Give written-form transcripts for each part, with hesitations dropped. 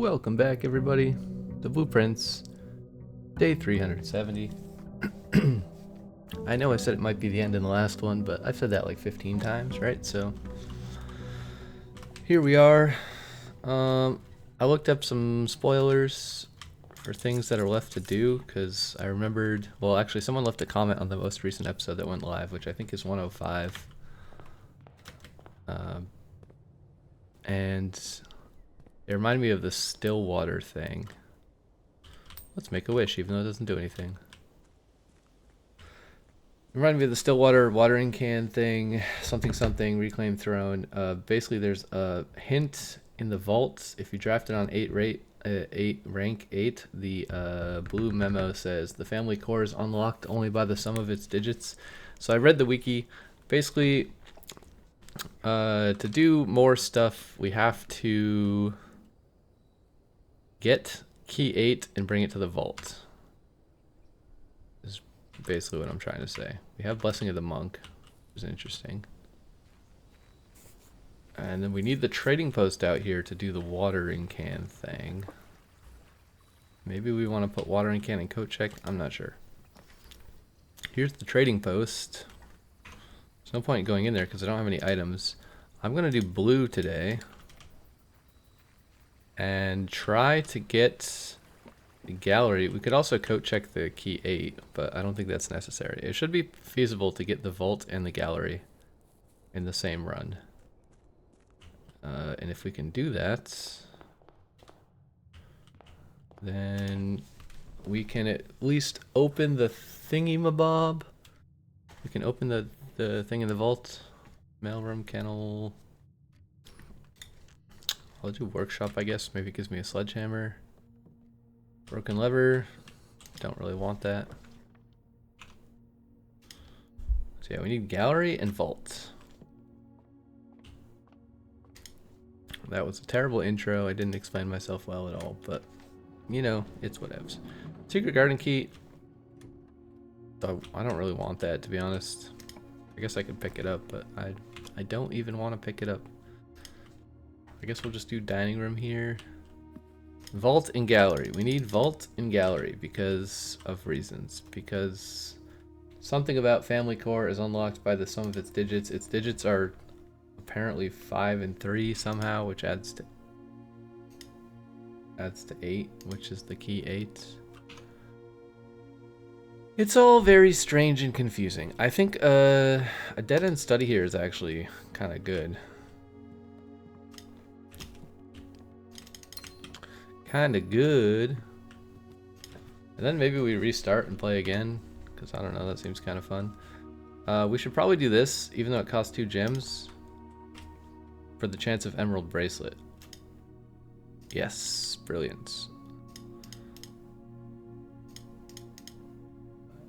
Welcome back, everybody. The Blueprints, day 370. I know I said it might be the end in the last one, but I've said that like 15 times, right? So here we are. I looked up some spoilers for things that are left to do because I remembered. Well, actually, someone left a comment on the most recent episode that went live, which I think is 105. And it reminded me of the still water thing. Let's make a wish, even though it doesn't do anything. It reminded me of the still water watering can thing, something, reclaim throne. Basically, there's a hint in the vault. If you draft it on rank 8, the blue memo says the family core is unlocked only by the sum of its digits. So I read the wiki. Basically, to do more stuff, we have to get key 8 and bring it to the vault. Is basically what I'm trying to say. We have Blessing of the Monk, which is interesting. And then we need the trading post out here to do the watering can thing. Maybe we want to put watering can and coat check. I'm not sure. Here's the trading post. There's no point going in there because I don't have any items. I'm going to do blue today. And try to get the gallery. We could also coat check the key 8, but I don't think that's necessary. It should be feasible to get the vault and the gallery in the same run. And if we can do that, then we can at least open the thingy-mabob. We can open the thing in the vault. Mailroom, kennel. I'll do workshop, I guess. Maybe it gives me a sledgehammer. Broken lever. Don't really want that. So yeah, we need gallery and vault. That was a terrible intro. I didn't explain myself well at all, but you know, it's whatevs. Secret garden key. I don't really want that, to be honest. I guess I could pick it up, but I don't even want to pick it up. I guess we'll just do dining room here. Vault and gallery. We need vault and gallery because of reasons. Because something about family core is unlocked by the sum of its digits. Its digits are apparently 5 and 3 somehow, which adds to 8, which is the key 8. It's all very strange and confusing. I think a dead-end study here is actually kind of good. Kind of good. And then maybe we restart and play again, because I don't know, that seems kind of fun. We should probably do this, even though it costs 2 gems, for the chance of emerald bracelet. Yes, brilliant.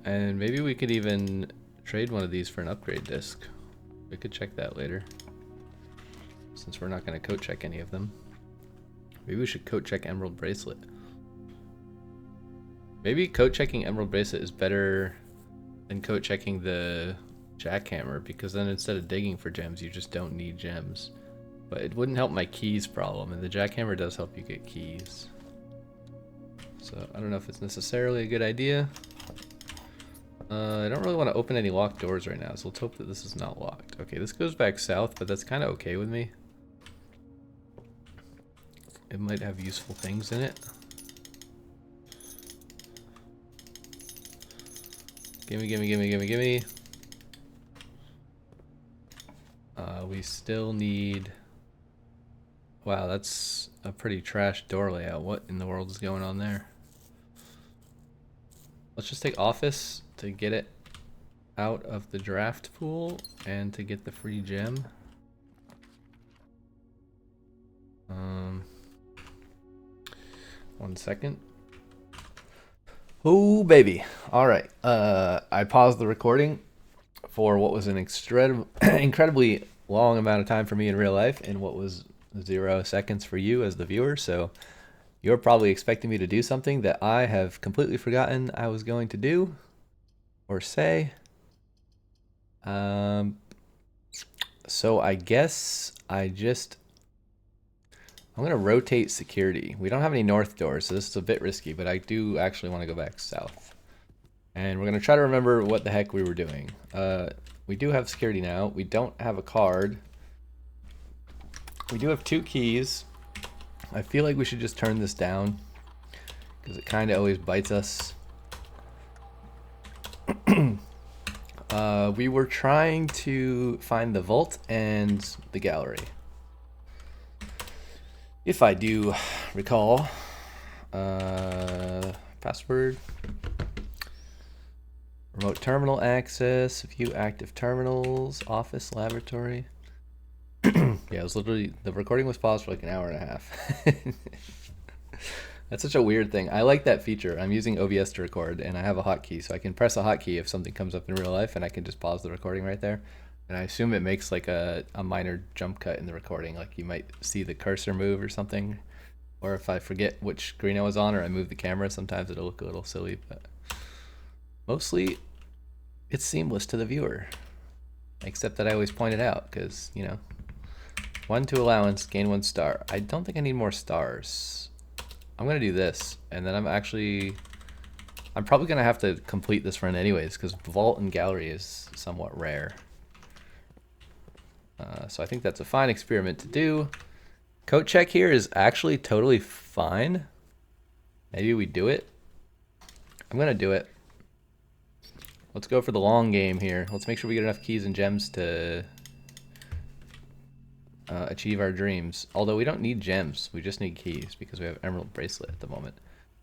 And maybe we could even trade one of these for an upgrade disc. We could check that later, since we're not going to coat check any of them. Maybe we should coat check emerald bracelet. Maybe coat checking emerald bracelet is better than coat checking the jackhammer, because then instead of digging for gems, you just don't need gems. But it wouldn't help my keys problem, and the jackhammer does help you get keys. So I don't know if it's necessarily a good idea. I don't really want to open any locked doors right now, so let's hope that this is not locked. Okay, this goes back south, but that's kind of okay with me. It might have useful things in it. Gimme. We still need... Wow, that's a pretty trash door layout. What in the world is going on there? Let's just take office to get it out of the draft pool and to get the free gem. One second. Oh, baby. All right. I paused the recording for what was an incredibly long amount of time for me in real life and what was 0 seconds for you as the viewer. So you're probably expecting me to do something that I have completely forgotten I was going to do or say. So I guess I just I'm going to rotate security. We don't have any north doors, so this is a bit risky, but I do actually want to go back south. And we're going to try to remember what the heck we were doing. We do have security now. We don't have a card. We do have 2 keys. I feel like we should just turn this down because it kind of always bites us. We were trying to find the vault and the gallery. If I do recall, password, remote terminal access, view active terminals, office, laboratory. Yeah, it was literally, the recording was paused for like an hour and a half. That's such a weird thing. I like that feature. I'm using OBS to record, and I have a hotkey, so I can press a hotkey if something comes up in real life, and I can just pause the recording right there. And I assume it makes like a minor jump cut in the recording, like you might see the cursor move or something. Or if I forget which screen I was on or I move the camera, sometimes it'll look a little silly, but mostly it's seamless to the viewer. Except that I always point it out, because, you know, 1 to allowance, gain 1 star. I don't think I need more stars. I'm going to do this, and then I'm probably going to have to complete this run anyways, because vault and gallery is somewhat rare. So I think that's a fine experiment to do. Coat check here is actually totally fine. Maybe we do it. I'm going to do it. Let's go for the long game here. Let's make sure we get enough keys and gems to achieve our dreams. Although we don't need gems, we just need keys because we have emerald bracelet at the moment.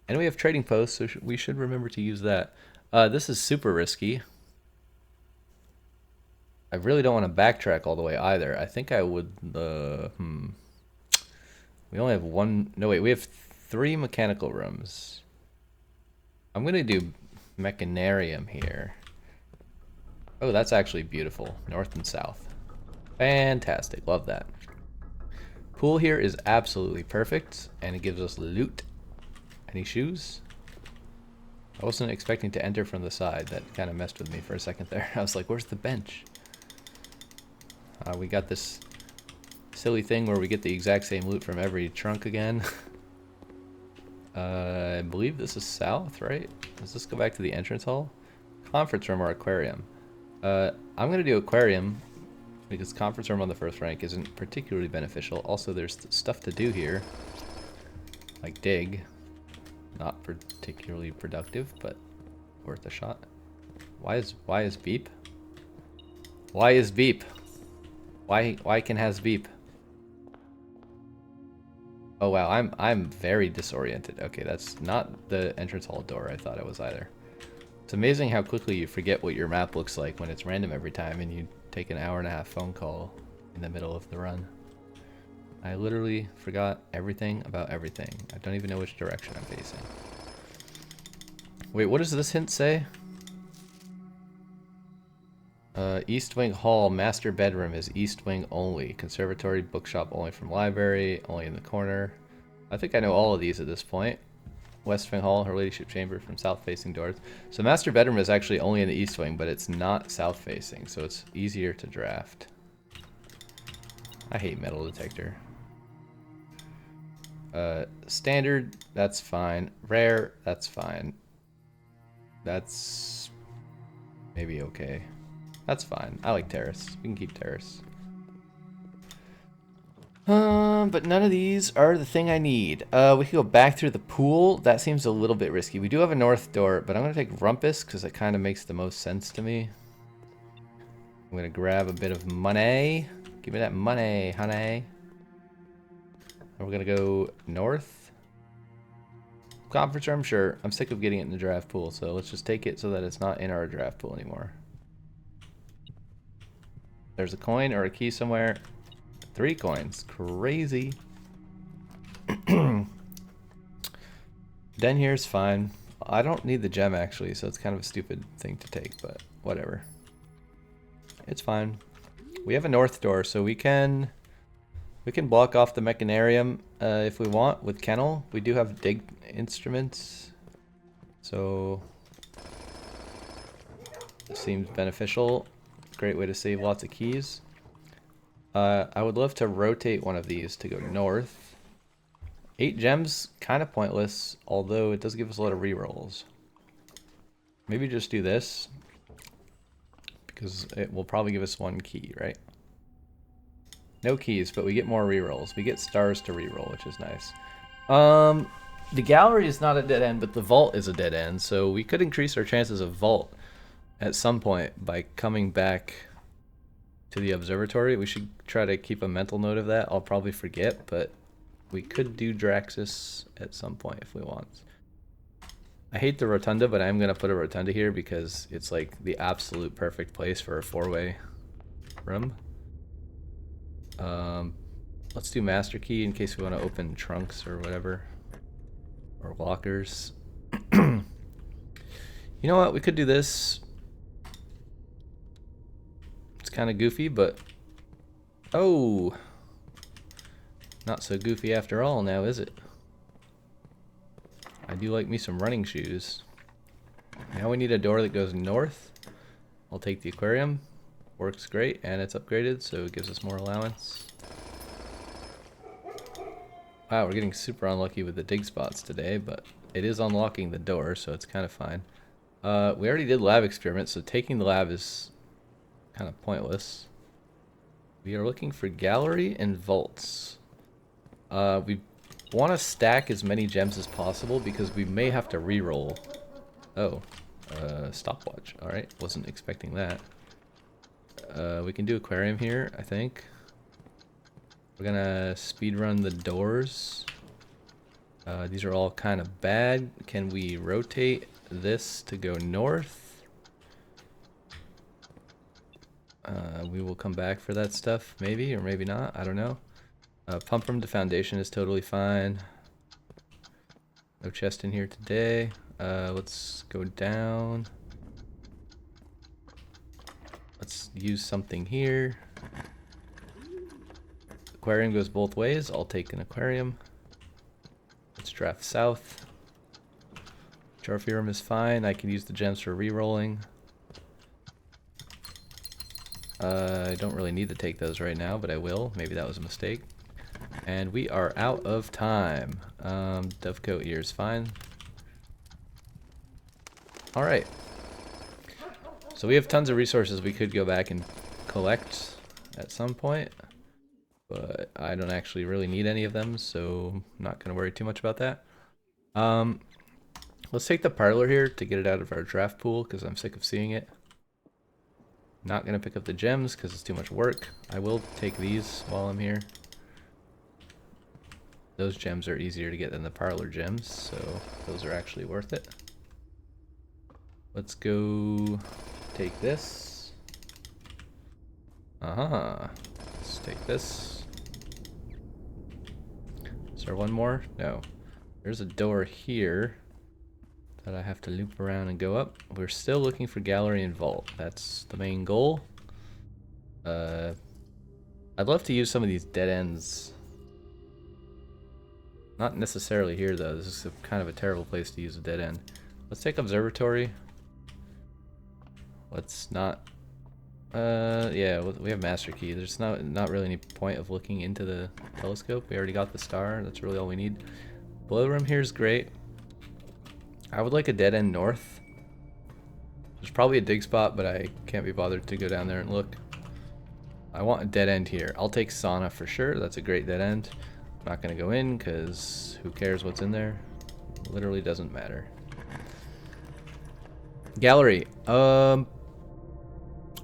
And we have trading posts, so we should remember to use that. This is super risky. I really don't want to backtrack all the way either. I think I would, we only have 1, no wait, we have 3 mechanical rooms. I'm going to do mechanarium here. Oh, that's actually beautiful, north and south. Fantastic, love that. Pool here is absolutely perfect, and it gives us loot. Any shoes? I wasn't expecting to enter from the side. That kind of messed with me for a second there. I was like, where's the bench? We got this silly thing where we get the exact same loot from every trunk again. I believe this is south, right? Does this go back to the entrance hall? Conference room or aquarium? I'm going to do aquarium because conference room on the first rank isn't particularly beneficial. Also, there's stuff to do here, like dig. Not particularly productive, but worth a shot. Why is beep? Why is beep? Why can has beep? Oh wow, I'm very disoriented. Okay, that's not the entrance hall door I thought it was either. It's amazing how quickly you forget what your map looks like when it's random every time and you take an hour-and-a-half phone call in the middle of the run. I literally forgot everything about everything. I don't even know which direction I'm facing. Wait, what does this hint say? East Wing Hall, master bedroom is East Wing only. Conservatory, bookshop only from library, only in the corner. I think I know all of these at this point. West Wing Hall, her ladyship chamber from south facing doors. So master bedroom is actually only in the East Wing, but it's not south facing, so it's easier to draft. I hate metal detector. Standard, that's fine. Rare, that's fine. That's maybe okay. That's fine. I like terrace. We can keep terrace. But none of these are the thing I need. We could go back through the pool. That seems a little bit risky. We do have a north door, but I'm going to take Rumpus because it kind of makes the most sense to me. I'm going to grab a bit of money. Give me that money, honey. And we're going to go north. Conference room, sure. I'm sick of getting it in the draft pool, so let's just take it so that it's not in our draft pool anymore. There's a coin or a key somewhere. 3 coins. Crazy. Den here's fine. I don't need the gem actually, so it's kind of a stupid thing to take, but whatever. It's fine. We have a north door, so we can block off the mechanarium if we want with kennel. We do have dig instruments, so it seems beneficial. Great way to save lots of keys. I would love to rotate one of these to go north. 8 gems, kind of pointless, although it does give us a lot of rerolls. Maybe just do this, because it will probably give us 1 key, right? No keys, but we get more rerolls. We get stars to reroll, which is nice. The gallery is not a dead end, but the vault is a dead end, so we could increase our chances of vault at some point by coming back to the observatory. We should try to keep a mental note of that. I'll probably forget, but we could do Draxus at some point if we want. I hate the rotunda, but I'm going to put a rotunda here because it's like the absolute perfect place for a 4-way room. Let's do master key in case we want to open trunks or whatever. Or lockers. You know what? We could do this. It's kind of goofy, but... Oh! Not so goofy after all now, is it? I do like me some running shoes. Now we need a door that goes north. I'll take the aquarium. Works great, and it's upgraded, so it gives us more allowance. Wow, we're getting super unlucky with the dig spots today, but it is unlocking the door, so it's kind of fine. We already did lab experiments, so taking the lab is kind of pointless. We are looking for gallery and vaults. We want to stack as many gems as possible because we may have to reroll. Oh, stopwatch. Alright, wasn't expecting that. We can do aquarium here, I think. We're gonna speed run the doors. These are all kind of bad. Can we rotate this to go north? We will come back for that stuff, maybe, or maybe not. I don't know. Pump room to foundation is totally fine. No chest in here today. Let's go down. Let's use something here. Aquarium goes both ways. I'll take an aquarium. Let's draft south. Trophy room is fine. I can use the gems for re-rolling. I don't really need to take those right now, but I will. Maybe that was a mistake. And we are out of time. Dovecoat ear is fine. Alright. So we have tons of resources we could go back and collect at some point. But I don't actually really need any of them, so I'm not going to worry too much about that. Let's take the parlor here to get it out of our draft pool, because I'm sick of seeing it. Not going to pick up the gems, because it's too much work. I will take these while I'm here. Those gems are easier to get than the parlor gems, so those are actually worth it. Let's go take this. Let's take this. Is there one more? No. There's a door here that I have to loop around and go up. We're still looking for gallery and vault. That's the main goal. I'd love to use some of these dead ends. Not necessarily here though. This is kind of a terrible place to use a dead end. Let's take observatory. Let's not... yeah, we have master key. There's not really any point of looking into the telescope. We already got the star. That's really all we need. Boiler room here is great. I would like a dead end north. There's probably a dig spot, but I can't be bothered to go down there and look. I want a dead end here. I'll take sauna for sure. That's a great dead end. I'm not going to go in because who cares what's in there? Literally doesn't matter. Gallery.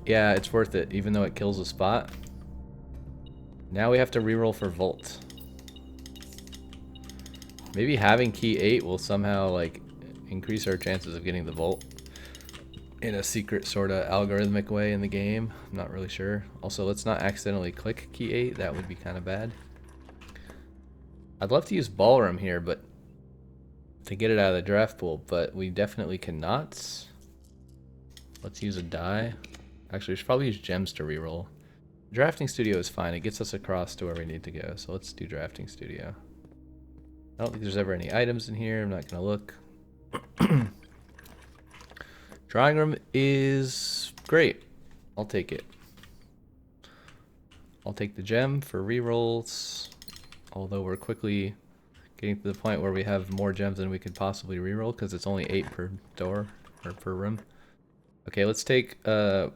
Yeah, it's worth it, even though it kills a spot. Now we have to reroll for Volt. Maybe having key 8 will somehow, like, increase our chances of getting the Volt in a secret sort of algorithmic way in the game. I'm not really sure. Also, let's not accidentally click key 8. That would be kind of bad. I'd love to use Ballroom here, but to get it out of the draft pool, but we definitely cannot. Let's use a die. Actually, we should probably use gems to reroll. Drafting studio is fine. It gets us across to where we need to go. So let's do drafting studio. I don't think there's ever any items in here. I'm not going to look. Drawing room is great. I'll take it. I'll take the gem for rerolls. Although we're quickly Getting to the point where we have more gems than we could possibly reroll because it's only 8 per door or per room. Okay, let's take walk-in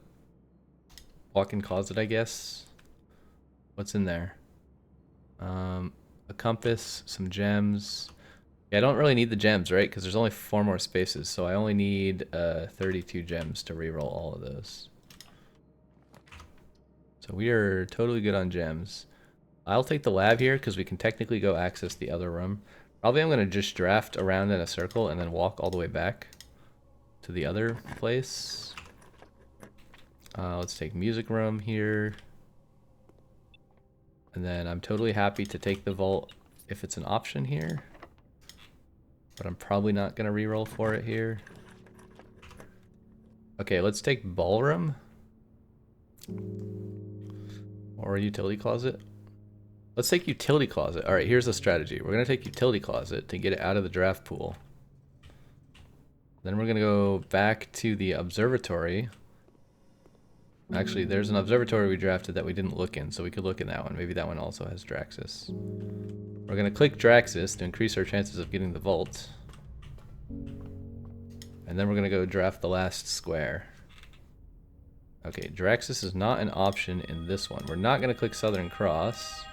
closet, I guess. What's in there? A compass, some gems. Yeah, I don't really need the gems, right? Because there's only 4 more spaces, so I only need 32 gems to reroll all of those. So we are totally good on gems. I'll take the lab here because we can technically go access the other room. Probably I'm going to just draft around in a circle and then walk all the way back to the other place. Let's take music room here. And then I'm totally happy to take the vault if it's an option here. But I'm probably not going to reroll for it here. Okay, let's take ballroom. Or a utility closet. Let's take utility closet. Alright, here's the strategy. We're going to take utility closet to get it out of the draft pool. Then we're going to go back to the observatory. Actually, there's an observatory we drafted that we didn't look in, so we could look in that one. Maybe that one also has Draxus. We're going to click Draxus to increase our chances of getting the vault. And then we're going to go draft the last square. Okay, Draxus is not an option in this one. We're not going to click Southern Cross.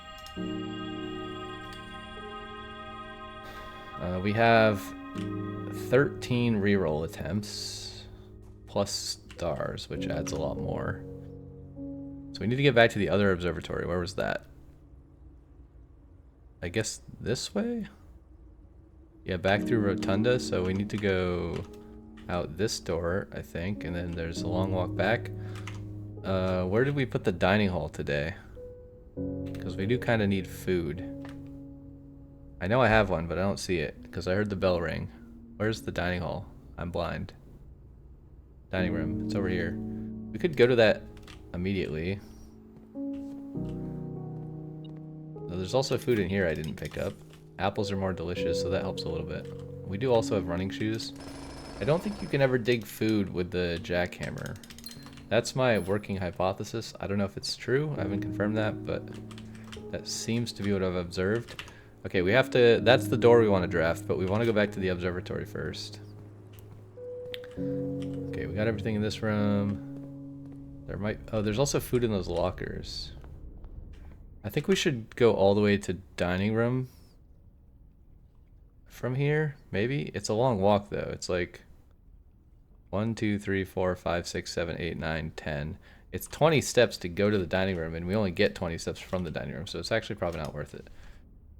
We have 13 reroll attempts plus stars, which adds a lot more. So we need to get back to the other observatory. Where was that? I guess this way? Yeah, back through Rotunda, so we need to go out this door, I think, and then there's a long walk back. Where did we put the dining hall today? Because we do kind of need food. I know I have one, but I don't see it, because I heard the bell ring. Where's the dining hall? I'm blind. Dining room, it's over here. We could go to that immediately. There's also food in here I didn't pick up. Apples are more delicious, so that helps a little bit. We do also have running shoes. I don't think you can ever dig food with the jackhammer. That's my working hypothesis. I don't know if it's true. I haven't confirmed that, but that seems to be what I've observed. Okay, we have to... That's the door we want to draft, but we want to go back to the observatory first. Okay, we got everything in this room. There might... Oh, there's also food in those lockers. I think we should go all the way to dining room from here, maybe? It's a long walk, though. It's like 1, 2, 3, 4, 5, 6, 7, 8, 9, 10. It's 20 steps to go to the dining room, and we only get 20 steps from the dining room, so it's actually probably not worth it.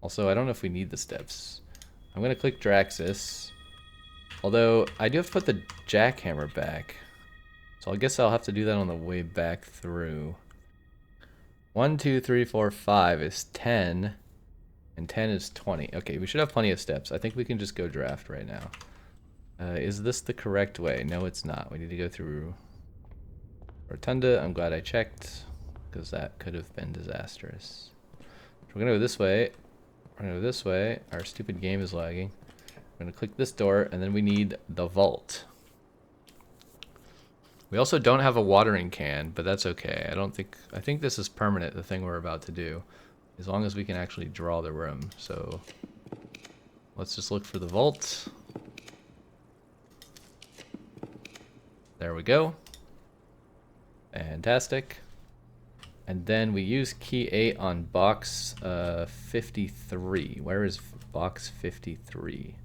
Also, I don't know if we need the steps. I'm going to click Draxus. Although, I do have to put the jackhammer back. So I guess I'll have to do that on the way back through. 1, 2, 3, 4, 5 is 10. And 10 is 20. Okay, we should have plenty of steps. I think we can just go draft right now. Is this the correct way? No, it's not. We need to go through Rotunda. I'm glad I checked, because that could have been disastrous. We're going to go this way. We're going to go this way. Our stupid game is lagging. We're going to click this door, and then we need the vault. We also don't have a watering can, but that's okay. I think this is permanent, the thing we're about to do, as long as we can actually draw the room. So let's just look for the vault. There we go. Fantastic. And then we use key 8 on box 53. Where is box 53?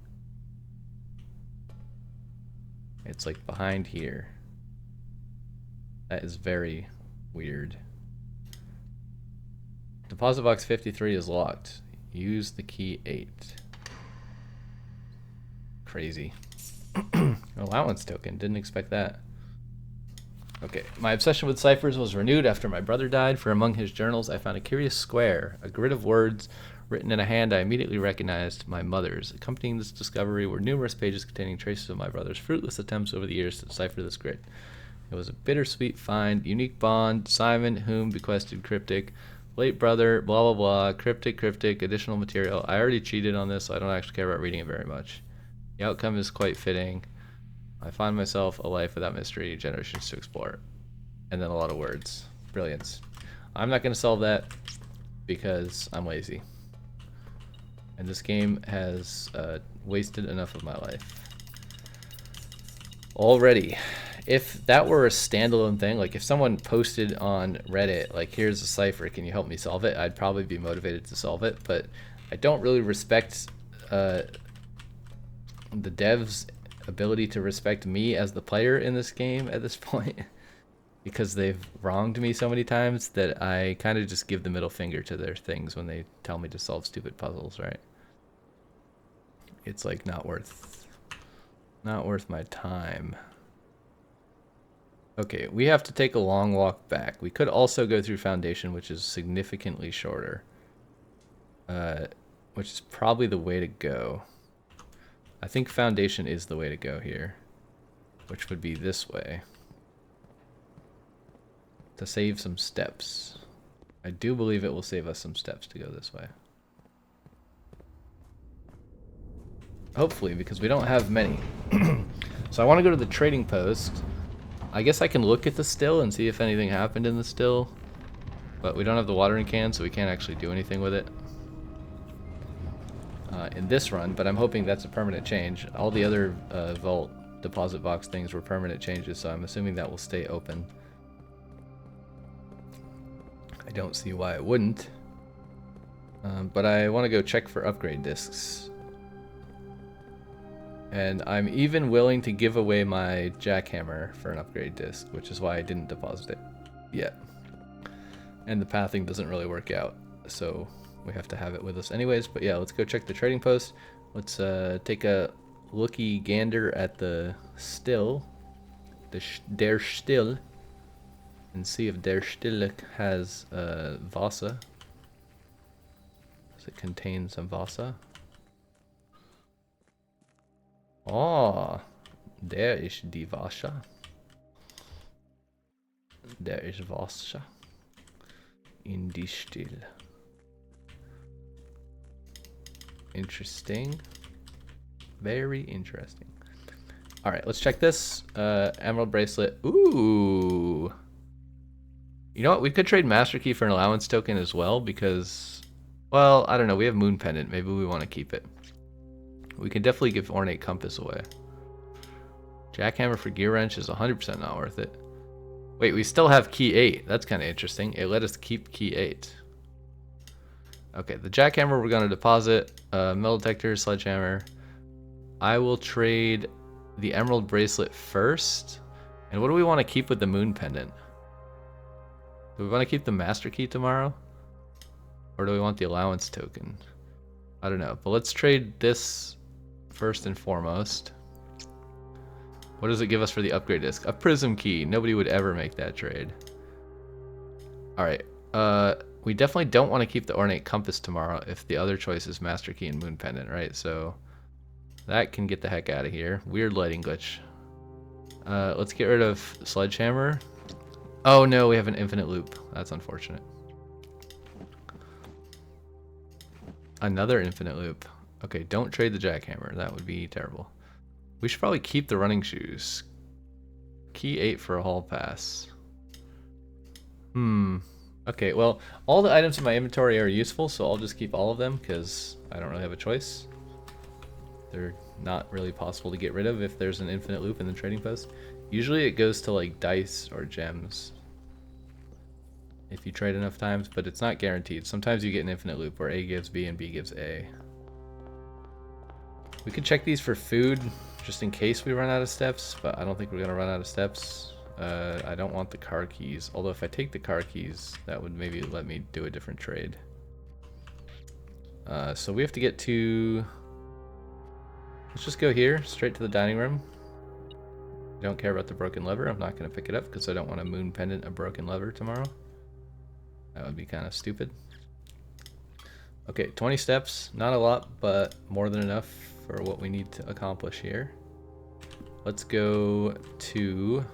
It's like behind here. That is very weird. Deposit box 53 is locked. Use the key 8. Crazy. Allowance token. Didn't expect that. Okay, my obsession with ciphers was renewed after my brother died, for among his journals I found a curious square, a grid of words written in a hand I immediately recognized, my mother's. Accompanying this discovery were numerous pages containing traces of my brother's fruitless attempts over the years to decipher this grid. It was a bittersweet find, unique bond, Simon, whom bequested cryptic, late brother, blah blah blah, cryptic, additional material. I already cheated on this, so I don't actually care about reading it very much. The outcome is quite fitting. I find myself a life without mystery, generations to explore. And then a lot of words. Brilliance. I'm not going to solve that because I'm lazy. And this game has wasted enough of my life already. If that were a standalone thing, like if someone posted on Reddit, like here's a cipher, can you help me solve it? I'd probably be motivated to solve it, but I don't really respect the devs' ability to respect me as the player in this game at this point. Because they've wronged me so many times that I kind of just give the middle finger to their things when they tell me to solve stupid puzzles, right? It's like not worth my time. Okay, we have to take a long walk back. We could also go through Foundation, which is significantly shorter. Which is probably the way to go. I think Foundation is the way to go here, which would be this way. To save some steps. I do believe it will save us some steps to go this way. Hopefully, because we don't have many. So I want to go to the trading post. I guess I can look at the still and see if anything happened in the still. But we don't have the watering can, so we can't actually do anything with it. In this run, but I'm hoping that's a permanent change. All the other vault deposit box things were permanent changes, so I'm assuming that will stay open. I don't see why it wouldn't. But I want to go check for upgrade discs. And I'm even willing to give away my jackhammer for an upgrade disc, which is why I didn't deposit it yet. And the pathing doesn't really work out, so we have to have it with us anyways. But yeah, let's go check the trading post. Let's take a looky gander at the still, der Still, and see if der Still has Vasa. Does it contain some Vasa? Oh, there is die Vasa. There is Vasa in die Still. Interesting. Very interesting. All right, let's check this. Emerald bracelet. Ooh. You know what? We could trade Master Key for an allowance token as well because, well, I don't know. We have Moon Pendant. Maybe we want to keep it. We can definitely give Ornate Compass away. Jackhammer for Gear Wrench is 100% not worth it. Wait, we still have Key 8. That's kind of interesting. It let us keep Key 8. Okay, the jackhammer we're going to deposit. Metal detector, sledgehammer. I will trade the emerald bracelet first. And what do we want to keep with the moon pendant? Do we want to keep the master key tomorrow? Or do we want the allowance token? I don't know, but let's trade this first and foremost. What does it give us for the upgrade disc? A prism key. Nobody would ever make that trade. Alright, we definitely don't want to keep the ornate compass tomorrow if the other choice is master key and moon pendant, right? So that can get the heck out of here. Weird lighting glitch. Let's get rid of sledgehammer. Oh no, we have an infinite loop. That's unfortunate. Another infinite loop. Okay, don't trade the jackhammer. That would be terrible. We should probably keep the running shoes. Key 8 for a hall pass. Okay, well, all the items in my inventory are useful, so I'll just keep all of them because I don't really have a choice. They're not really possible to get rid of if there's an infinite loop in the trading post. Usually it goes to like dice or gems if you trade enough times, but it's not guaranteed. Sometimes you get an infinite loop where A gives B and B gives A. We could check these for food just in case we run out of steps, but I don't think we're gonna run out of steps. I don't want the car keys, although if I take the car keys, that would maybe let me do a different trade. So we have to get to... Let's just go here, straight to the dining room. I don't care about the broken lever. I'm not going to pick it up because I don't want a moon pendant a broken lever tomorrow. That would be kind of stupid. Okay, 20 steps. Not a lot, but more than enough for what we need to accomplish here. Let's go to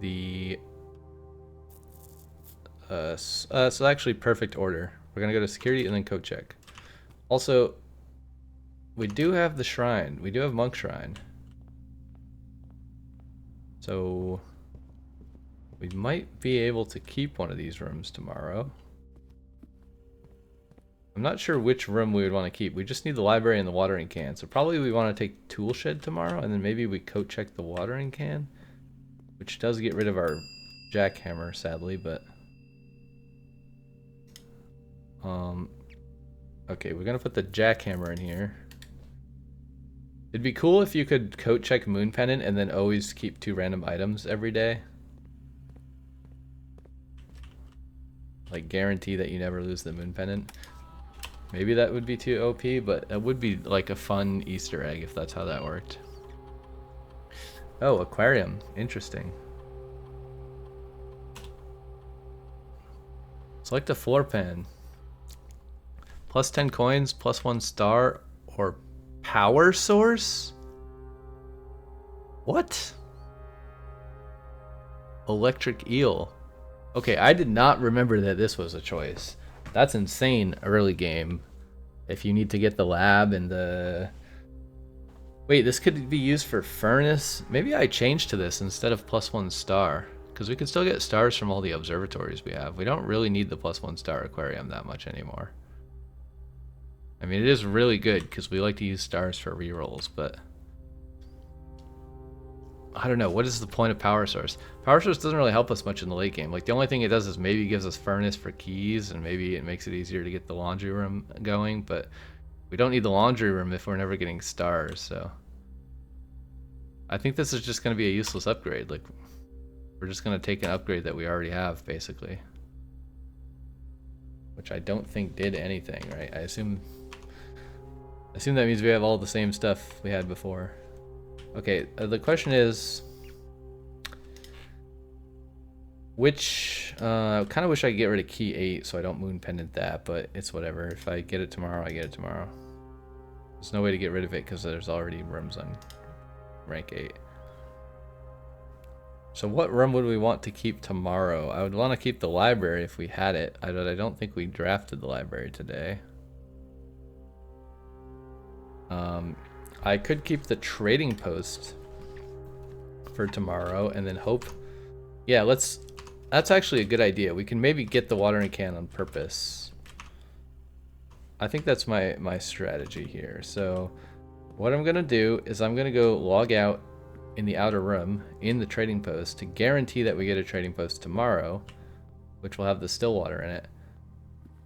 the... so actually perfect order. We're going to go to security and then code check. Also, we do have the shrine. We do have Monk Shrine. So we might be able to keep one of these rooms tomorrow. I'm not sure which room we would want to keep. We just need the library and the watering can. So probably we want to take tool shed tomorrow, and then maybe we coat check the watering can, which does get rid of our jackhammer, sadly, but okay, we're gonna put the jackhammer in here. It'd be cool if you could coat check moon pendant and then always keep 2 random items every day. Like guarantee that you never lose the moon pendant. Maybe that would be too OP, but that would be like a fun Easter egg if that's how that worked. Oh, aquarium. Interesting. Select a floor pan. Plus 10 coins, plus 1 star, or power source? What? Electric eel. Okay, I did not remember that this was a choice. That's insane early game. If you need to get the lab and the... Wait, this could be used for furnace? Maybe I changed to this instead of plus 1 star. Because we can still get stars from all the observatories we have. We don't really need the plus 1 star aquarium that much anymore. I mean, it is really good because we like to use stars for rerolls, but... I don't know, what is the point of power source? Power source doesn't really help us much in the late game. Like, the only thing it does is maybe gives us furnace for keys, and maybe it makes it easier to get the laundry room going, but we don't need the laundry room if we're never getting stars, so... I think this is just going to be a useless upgrade. Like, we're just going to take an upgrade that we already have, basically. Which I don't think did anything, right? I assume that means we have all the same stuff we had before. Okay, the question is, which, I kind of wish I could get rid of key 8 so I don't moon pendant that, but it's whatever. If I get it tomorrow, I get it tomorrow. There's no way to get rid of it because there's already rooms on rank 8. So what room would we want to keep tomorrow? I would want to keep the library if we had it. I don't think we drafted the library today. I could keep the trading post for tomorrow and then hope. Yeah, that's actually a good idea. We can maybe get the watering can on purpose. I think that's my strategy here. So what I'm gonna do is I'm gonna go log out in the outer room in the trading post to guarantee that we get a trading post tomorrow, which will have the still water in it.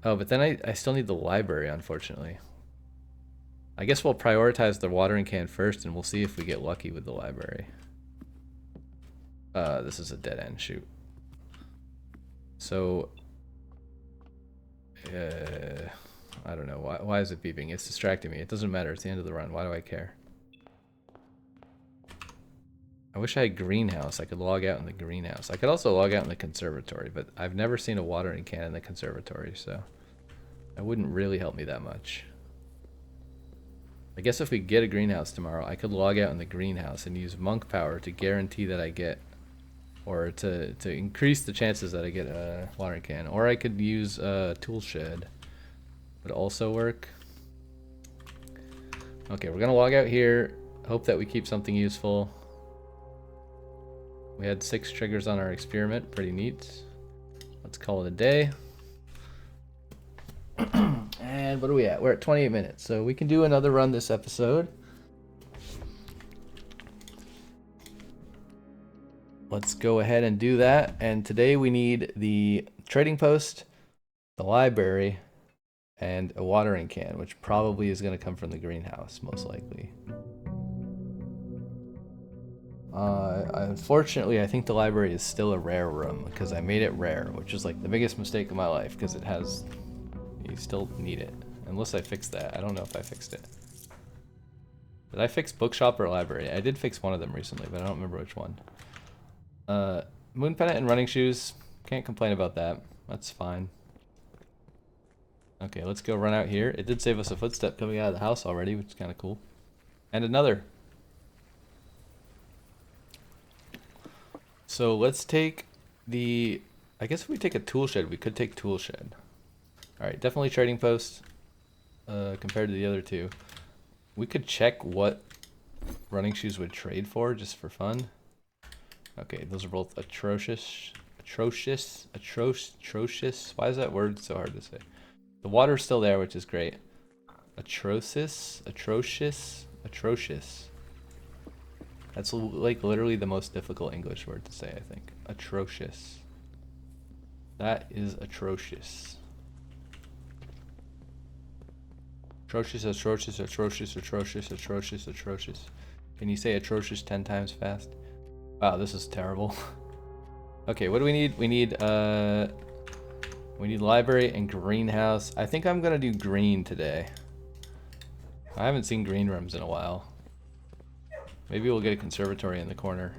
Oh, but then I still need the library, unfortunately. I guess we'll prioritize the watering can first, and we'll see if we get lucky with the library. This is a dead end, shoot. So, I don't know. Why is it beeping? It's distracting me. It doesn't matter. It's the end of the run. Why do I care? I wish I had greenhouse. I could log out in the greenhouse. I could also log out in the conservatory, but I've never seen a watering can in the conservatory, so that wouldn't really help me that much. I guess if we get a greenhouse tomorrow, I could log out in the greenhouse and use monk power to guarantee that I get, or to increase the chances that I get a watering can. Or I could use a tool shed. Would also work. Okay, we're gonna log out here. Hope that we keep something useful. We had 6 triggers on our experiment. Pretty neat. Let's call it a day. And what are we at? We're at 28 minutes, so we can do another run this episode. Let's go ahead and do that. And today we need the trading post, the library, and a watering can, which probably is going to come from the greenhouse, most likely. Unfortunately, I think the library is still a rare room because I made it rare, which is like the biggest mistake of my life because it has... You still need it. Unless I fixed that. I don't know if I fixed it. Did I fix bookshop or library? I did fix one of them recently, but I don't remember which one. Moon pendant and running shoes. Can't complain about that. That's fine. Okay, let's go run out here. It did save us a footstep coming out of the house already, which is kind of cool. And another. So let's take the... I guess if we take a tool shed, we could take tool shed. Alright, definitely trading post compared to the other two. We could check what running shoes would trade for, just for fun. Okay, those are both atrocious. Atrocious. Why is that word so hard to say? The water's still there, which is great. Atrocious? Atrocious? Atrocious. That's like literally the most difficult English word to say, I think. Atrocious. That is atrocious. Atrocious, atrocious, atrocious, atrocious, atrocious, atrocious. Can you say atrocious 10 times fast? Wow, this is terrible. Okay, what do we need? We need library and greenhouse. I think I'm gonna do green today. I haven't seen green rooms in a while. Maybe we'll get a conservatory in the corner.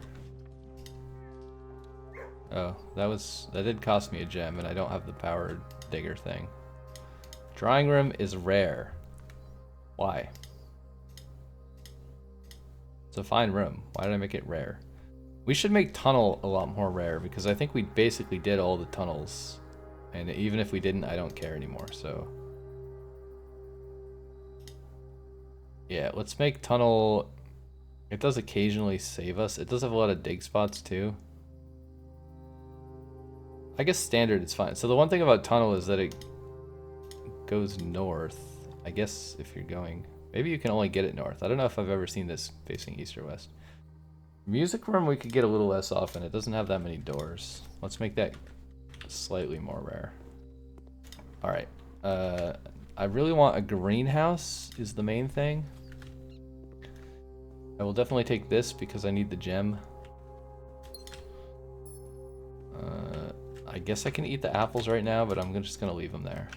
Oh, that did cost me a gem, and I don't have the powered digger thing. Drawing room is rare. Why? It's a fine room. Why did I make it rare? We should make tunnel a lot more rare, because I think we basically did all the tunnels. And even if we didn't, I don't care anymore, so. Yeah, let's make tunnel. It does occasionally save us. It does have a lot of dig spots too. I guess standard is fine. So the one thing about tunnel is that it goes north. I guess if you're going, maybe you can only get it north. I don't know if I've ever seen this facing east or west. Music room we could get a little less often. It doesn't have that many doors. Let's make that slightly more rare. All right. I really want a greenhouse is the main thing. I will definitely take this because I need the gem. I guess I can eat the apples right now, but I'm just gonna leave them there.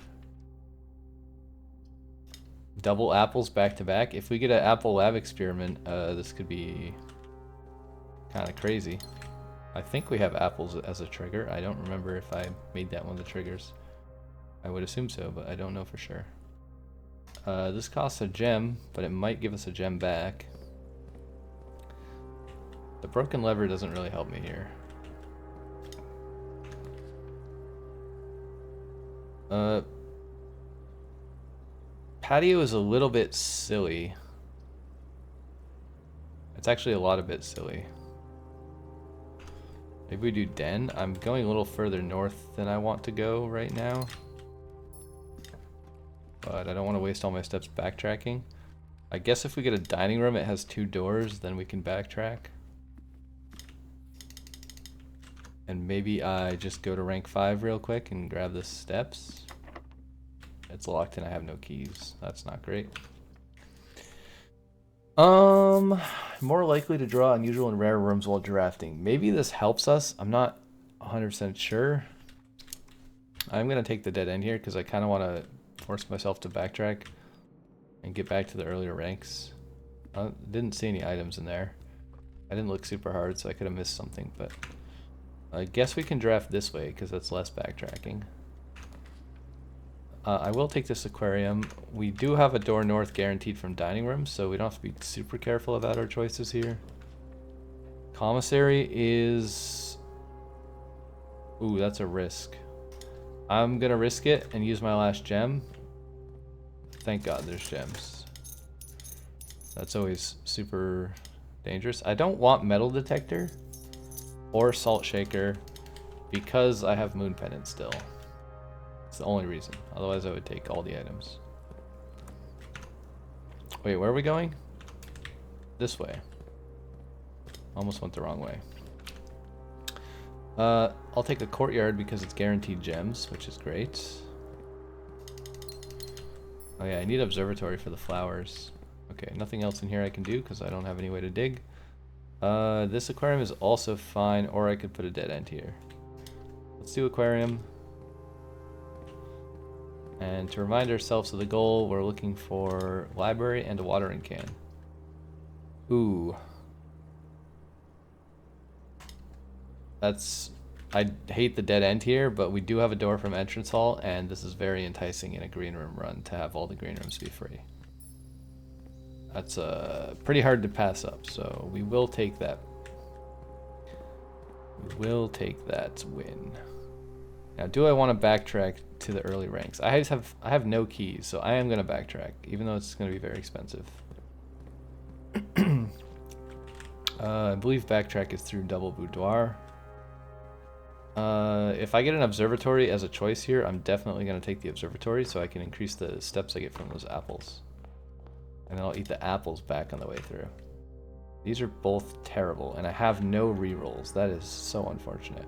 Double apples back to back. If we get an apple lab experiment, this could be kind of crazy. I think we have apples as a trigger. I don't remember if I made that one of the triggers. I would assume so, but I don't know for sure. This costs a gem, but it might give us a gem back. The broken lever doesn't really help me here. Patio is a little bit silly. It's actually a lot of bit silly. Maybe we do den. I'm going a little further north than I want to go right now. But I don't want to waste all my steps backtracking. I guess if we get a dining room, it has 2 doors, then we can backtrack. And maybe I just go to rank 5 real quick and grab the steps. It's locked and I have no keys. That's not great. More likely to draw unusual and rare rooms while drafting. Maybe this helps us. I'm not 100% sure. I'm gonna take the dead end here because I kind of want to force myself to backtrack and get back to the earlier ranks. I didn't see any items in there. I didn't look super hard, so I could have missed something, but I guess we can draft this way because that's less backtracking. I will take this aquarium. We do have a door north guaranteed from dining room, so we don't have to be super careful about our choices here. Commissary is... Ooh, that's a risk. I'm gonna risk it and use my last gem. Thank God there's gems. That's always super dangerous. I don't want metal detector or salt shaker because I have moon pendant still. It's the only reason. Otherwise I would take all the items. Wait, where are we going? This way. Almost went the wrong way. I'll take a courtyard because it's guaranteed gems, which is great. Oh yeah, I need observatory for the flowers. Okay, nothing else in here I can do because I don't have any way to dig. This aquarium is also fine, or I could put a dead end here. Let's do aquarium. And to remind ourselves of the goal, we're looking for library and a watering can. Ooh. That's... I hate the dead end here, but we do have a door from entrance hall, and this is very enticing in a green room run to have all the green rooms be free. That's pretty hard to pass up, so we will take that. We will take that win. Now, do I want to backtrack to the early ranks? I have no keys, so I am going to backtrack, even though it's going to be very expensive. I believe backtrack is through double boudoir. If I get an observatory as a choice here, I'm definitely going to take the observatory so I can increase the steps I get from those apples. And then I'll eat the apples back on the way through. These are both terrible, and I have no rerolls. That is so unfortunate.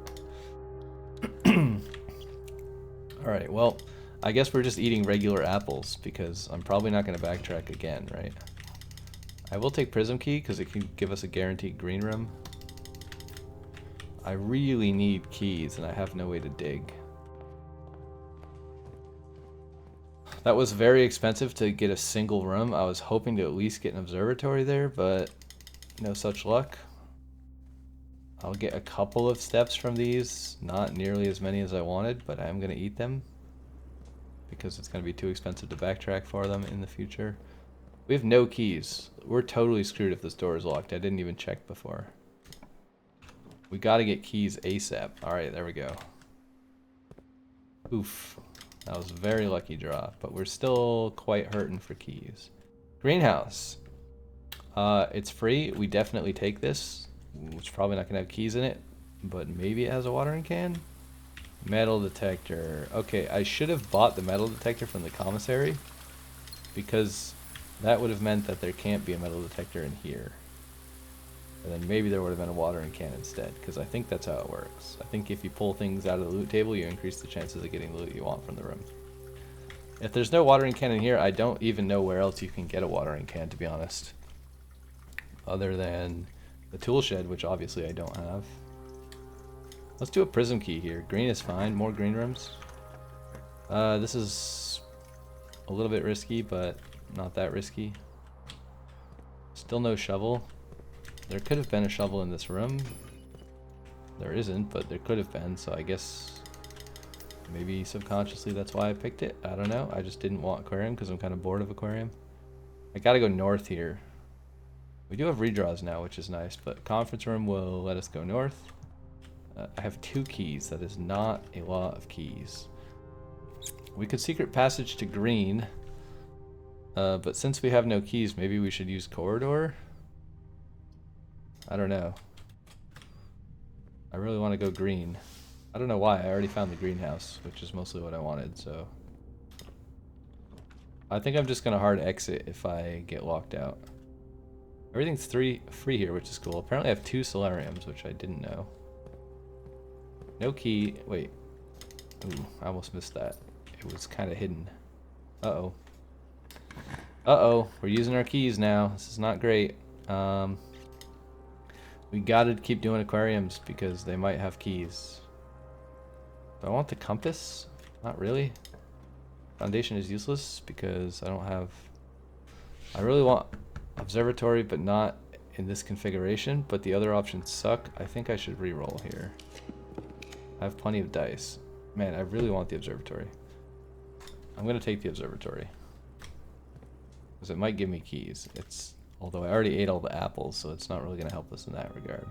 Alright, well, I guess we're just eating regular apples because I'm probably not going to backtrack again, right? I will take Prism Key because it can give us a guaranteed green room. I really need keys and I have no way to dig. That was very expensive to get a single room. I was hoping to at least get an observatory there, but no such luck. I'll get a couple of steps from these, not nearly as many as I wanted, but I am going to eat them because it's going to be too expensive to backtrack for them in the future. We have no keys. We're totally screwed if this door is locked. I didn't even check before. We got to get keys ASAP. Alright, there we go. Oof. That was a very lucky draw, but we're still quite hurting for keys. Greenhouse. It's free. We definitely take this. It's probably not going to have keys in it, but maybe it has a watering can. Metal detector. Okay, I should have bought the metal detector from the commissary because that would have meant that there can't be a metal detector in here. And then maybe there would have been a watering can instead, because I think that's how it works. I think if you pull things out of the loot table, you increase the chances of getting the loot you want from the room. If there's no watering can in here, I don't even know where else you can get a watering can, to be honest. Other than the tool shed, which obviously I don't have. Let's do a prism key here. Green is fine. More green rooms. This is a little bit risky, but not that risky. Still no shovel. There could have been a shovel in this room. There isn't, but there could have been, so I guess maybe subconsciously that's why I picked it. I don't know. I just didn't want aquarium because I'm kind of bored of aquarium. I gotta go north here. We do have redraws now, which is nice, but conference room will let us go north. I have 2 keys. That is not a lot of keys. We could secret passage to green, but since we have no keys, maybe we should use corridor. I don't know. I really want to go green. I don't know why. I already found the greenhouse, which is mostly what I wanted, so I think I'm just going to hard exit if I get locked out. Everything's free here, which is cool. Apparently I have 2 solariums, which I didn't know. No key. Wait. Ooh, I almost missed that. It was kind of hidden. Uh-oh. Uh-oh. We're using our keys now. This is not great. We gotta keep doing aquariums because they might have keys. Do I want the compass? Not really. Foundation is useless because I don't have... I really want observatory, but not in this configuration, but the other options suck. I think I should re-roll here. I have plenty of dice. Man, I really want the observatory. I'm gonna take the observatory because it might give me keys. Although I already ate all the apples, so it's not really going to help us in that regard.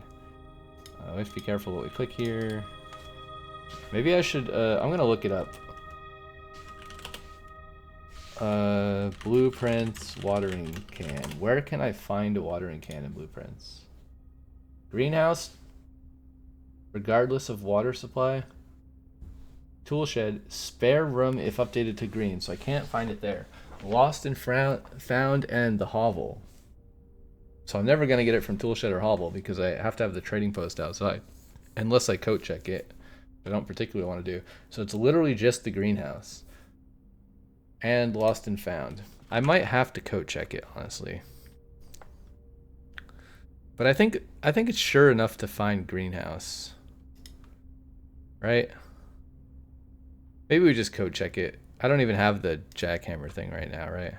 We have to be careful what we click here. Maybe I should... I'm going to look it up. Blueprints, watering can. Where can I find a watering can in blueprints? Greenhouse, regardless of water supply. Tool shed, spare room if updated to green, so I can't find it there. Lost and found, and the hovel. So I'm never going to get it from Toolshed or Hovel because I have to have the trading post outside. Unless I coat check it. I don't particularly want to do. So it's literally just the greenhouse. And lost and found. I might have to coat check it, honestly. But I think it's sure enough to find greenhouse. Right? Maybe we just coat check it. I don't even have the jackhammer thing right now, right?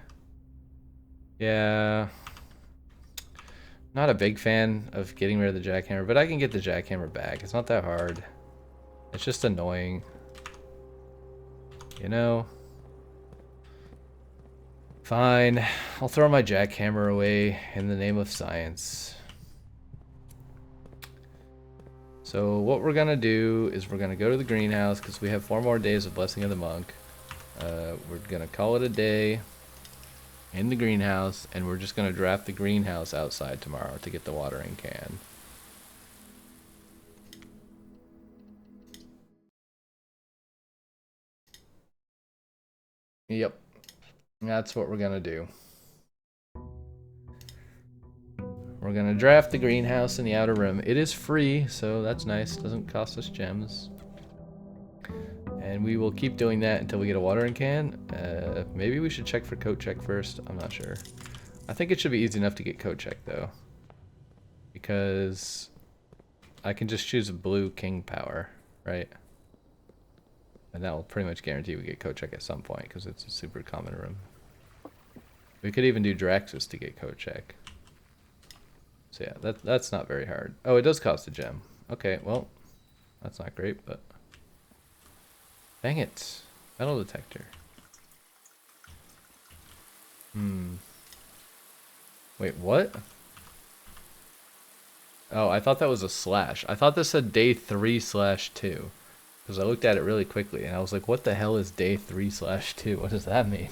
Yeah... Not a big fan of getting rid of the jackhammer, but I can get the jackhammer back. It's not that hard. It's just annoying. You know? Fine. I'll throw my jackhammer away in the name of science. So what we're gonna do is we're gonna go to the greenhouse because we have 4 more days of Blessing of the Monk. We're gonna call it a day in the greenhouse, and we're just gonna draft the greenhouse outside tomorrow to get the watering can. Yep. That's what we're gonna do. We're gonna draft the greenhouse in the outer rim. It is free, so that's nice. Doesn't cost us gems. And we will keep doing that until we get a watering can. Maybe we should check for coat check first. I'm not sure. I think it should be easy enough to get coat check though, because I can just choose a blue king power, right? And that will pretty much guarantee we get coat check at some point because it's a super common room. We could even do Draxus to get coat check. So yeah, that's not very hard. Oh, it does cost a gem. Okay, well, that's not great, but dang it. Metal detector. Wait, what? Oh, I thought that was a slash. I thought this said day 3/2. Because I looked at it really quickly and I was like, what the hell is day 3/2? What does that mean?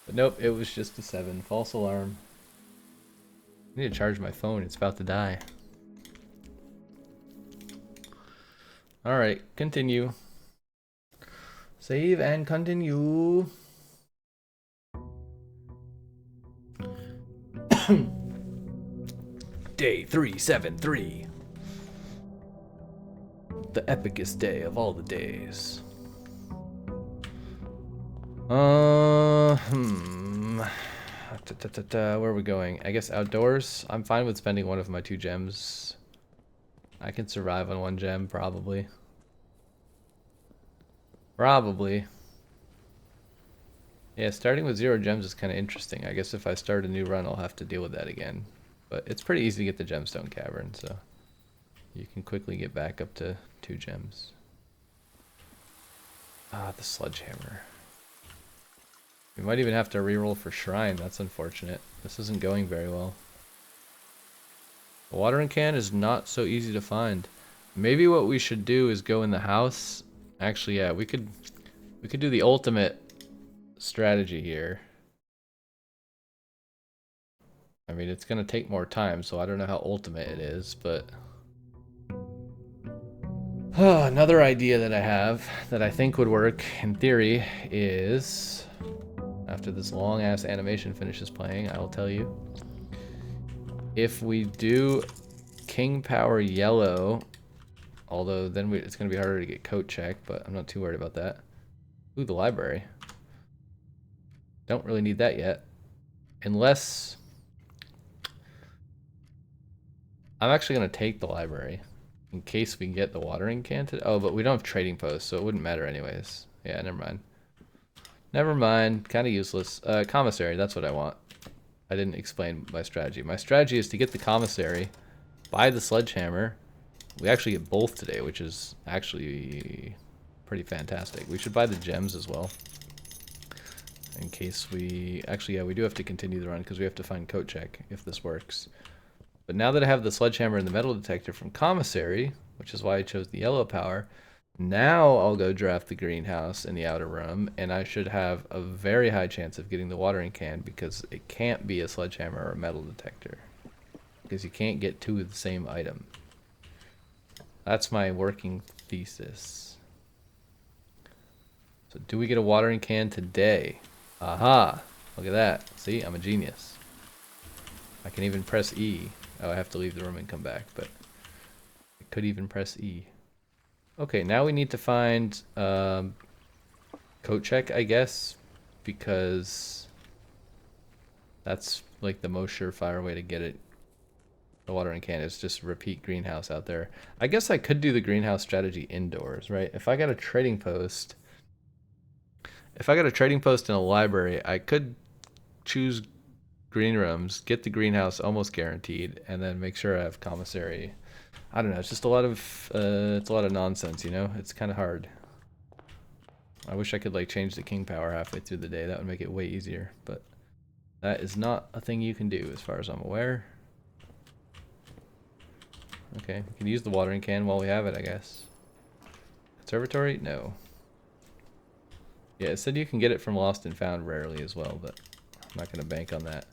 But nope, it was just a 7. False alarm. I need to charge my phone. It's about to die. Alright, continue. Save and continue. Day 373. The epicest day of all the days. Where are we going? I guess outdoors? I'm fine with spending one of my 2 gems. I can survive on 1 gem, probably. Probably. Yeah, starting with 0 gems is kind of interesting. I guess if I start a new run, I'll have to deal with that again. But it's pretty easy to get the gemstone cavern, so you can quickly get back up to 2 gems. Ah, the sledgehammer. We might even have to reroll for shrine. That's unfortunate. This isn't going very well. The watering can is not so easy to find. Maybe what we should do is go in the house. Actually, yeah, we could do the ultimate strategy here. I mean, it's gonna take more time, so I don't know how ultimate it is, but another idea that I have that I think would work in theory is, after this long ass animation finishes playing, I will tell you. If we do king power yellow, although then it's gonna be harder to get coat check, but I'm not too worried about that. Ooh, the library. Don't really need that yet. Unless I'm actually gonna take the library in case we get the watering can today. Oh, but we don't have trading posts, so it wouldn't matter anyways. Yeah, never mind. Never mind. Kind of useless. Commissary, that's what I want. I didn't explain my strategy. My strategy is to get the commissary, buy the sledgehammer. We actually get both today, which is actually pretty fantastic. We should buy the gems as well. In case we... Actually, yeah, we do have to continue the run because we have to find coat check if this works. But now that I have the sledgehammer and the metal detector from commissary, which is why I chose the yellow power, now I'll go draft the greenhouse in the outer room, and I should have a very high chance of getting the watering can because it can't be a sledgehammer or a metal detector. Because you can't get 2 of the same item. That's my working thesis. So do we get a watering can today? Aha! Look at that. See, I'm a genius. I can even press E. Oh, I have to leave the room and come back, but I could even press E. Okay, now we need to find coat check, I guess, because that's like the most surefire way to get it. The watering can is just repeat greenhouse out there. I guess I could do the greenhouse strategy indoors, right? If I got a trading post, in a library, I could choose green rooms, get the greenhouse almost guaranteed, and then make sure I have commissary. I don't know. It's just a lot of nonsense, you know. It's kind of hard. I wish I could like change the king power halfway through the day. That would make it way easier, but that is not a thing you can do as far as I'm aware. Okay, we can use the watering can while we have it, I guess. Conservatory? No. Yeah, it said you can get it from Lost and Found rarely as well, but I'm not going to bank on that.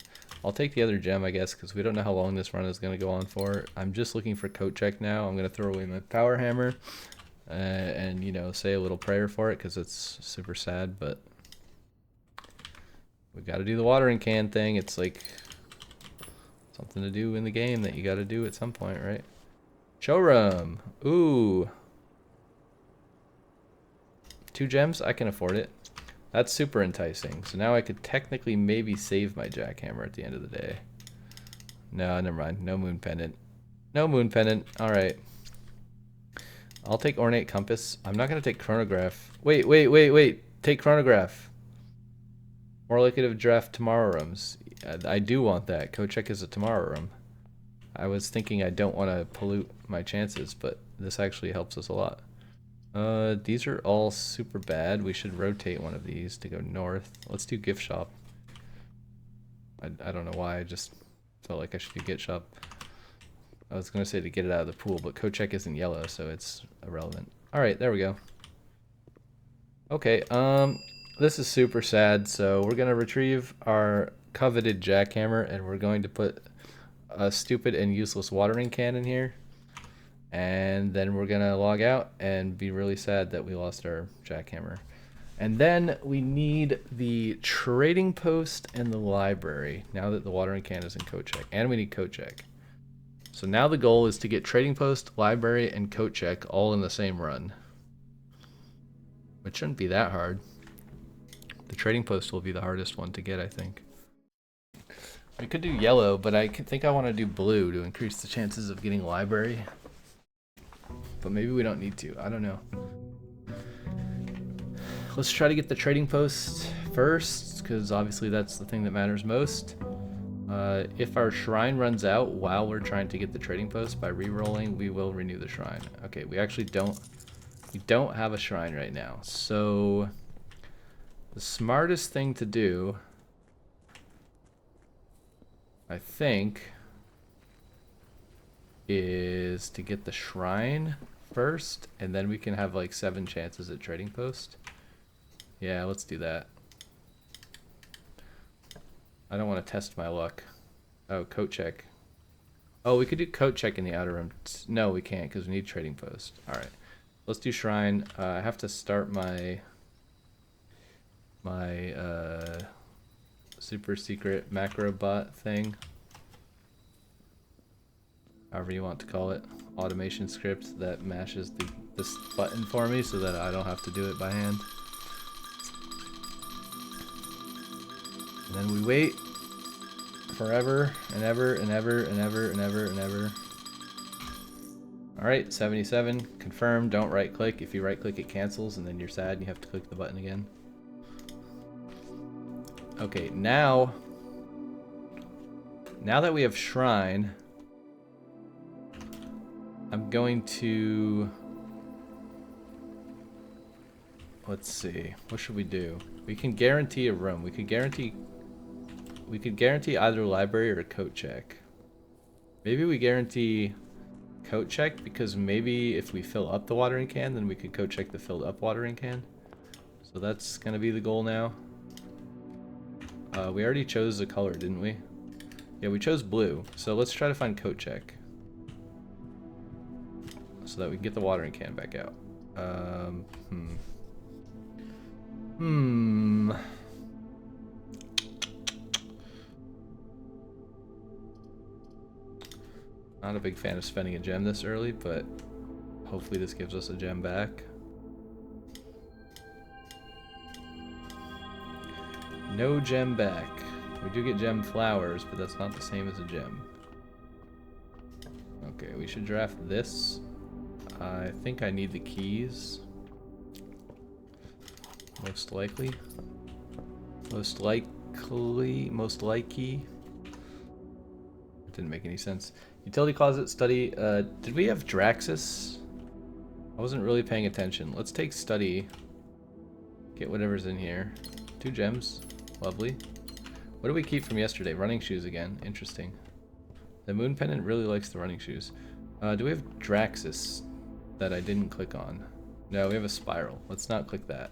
I'll take the other gem, I guess, because we don't know how long this run is going to go on for. I'm just looking for coat check now. I'm going to throw away my power hammer and, you know, say a little prayer for it because it's super sad, but We gotta do the watering can thing. It's like something to do in the game that you gotta do at some point, right? Showroom. Ooh. 2 gems? I can afford it. That's super enticing. So now I could technically maybe save my jackhammer at the end of the day. No, never mind. No moon pendant. No moon pendant. Alright. I'll take ornate compass. I'm not gonna take chronograph. Wait. Take chronograph. More likely to draft tomorrow rooms. I do want that. Code check is a tomorrow room. I was thinking I don't want to pollute my chances, but this actually helps us a lot. These are all super bad. We should rotate one of these to go north. Let's do gift shop. I don't know why. I just felt like I should do gift shop. I was going to say to get it out of the pool, but code check isn't yellow, so it's irrelevant. All right, there we go. Okay, this is super sad, so we're going to retrieve our coveted jackhammer, and we're going to put a stupid and useless watering can in here. And then we're going to log out and be really sad that we lost our jackhammer. And then we need the trading post and the library, now that the watering can is in code check. And we need code check. So now the goal is to get trading post, library, and code check all in the same run. Which shouldn't be that hard. The trading post will be the hardest one to get, I think. We could do yellow, but I think I want to do blue to increase the chances of getting library. But maybe we don't need to. I don't know. Let's try to get the trading post first, because obviously that's the thing that matters most. If our shrine runs out while we're trying to get the trading post by re-rolling, we will renew the shrine. Okay, we actually don't have a shrine right now. So the smartest thing to do, I think, is to get the shrine first, and then we can have like 7 chances at trading post. Yeah, let's do that. I don't want to test my luck. Oh, coat check. Oh, we could do coat check in the outer room. No, we can't because we need trading post. All right, let's do shrine. I have to start my super secret macro bot thing, however you want to call it, automation script that mashes this button for me so that I don't have to do it by hand. And then we wait forever and ever and ever and ever and ever and ever. All right, 77 confirmed. Don't right click. If you right click, it cancels, and then you're sad and you have to click the button again. Okay, now that we have shrine, I'm going to, let's see, what should we do? We can guarantee a room. We could guarantee either library or a coat check. Maybe we guarantee coat check, because maybe if we fill up the watering can, then we could coat check the filled up watering can. So that's gonna be the goal now. We already chose the color, didn't we? Yeah, we chose blue. So let's try to find coat check, so that we can get the watering can back out. Not a big fan of spending a gem this early, but hopefully this gives us a gem back. No gem back. We do get gem flowers, but that's not the same as a gem. Okay, we should draft this. I think I need the keys. Most likely. Most likely. It didn't make any sense. Utility closet study. Did we have Draxus? I wasn't really paying attention. Let's take study. Get whatever's in here. 2 gems. Lovely. What do we keep from yesterday? Running shoes again. Interesting. The moon pendant really likes the running shoes. Do we have Draxus that I didn't click on? No, we have a spiral. Let's not click that.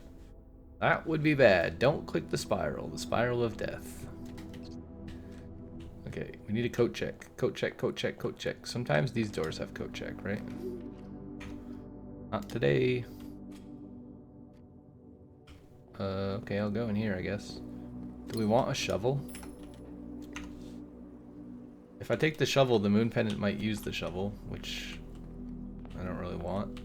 That would be bad. Don't click the spiral. The spiral of death. Okay, we need a coat check. Coat check, coat check, coat check. Sometimes these doors have coat check, right? Not today. Okay, I'll go in here, I guess. Do we want a shovel? If I take the shovel, the moon pendant might use the shovel, which I don't really want.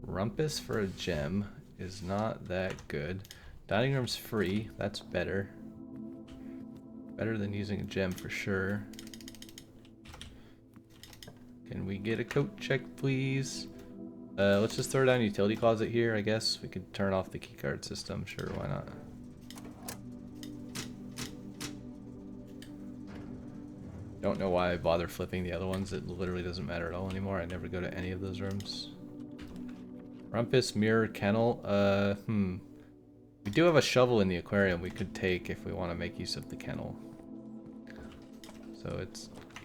Rumpus for a gem is not that good. Dining room's free, that's better. Better than using a gem for sure. Can we get a coat check, please? Let's just throw down utility closet here, I guess. We could turn off the keycard system, sure, why not? Don't know why I bother flipping the other ones. It literally doesn't matter at all anymore. I never go to any of those rooms. Rumpus, mirror, kennel. We do have a shovel in the aquarium we could take if we want to make use of the kennel. So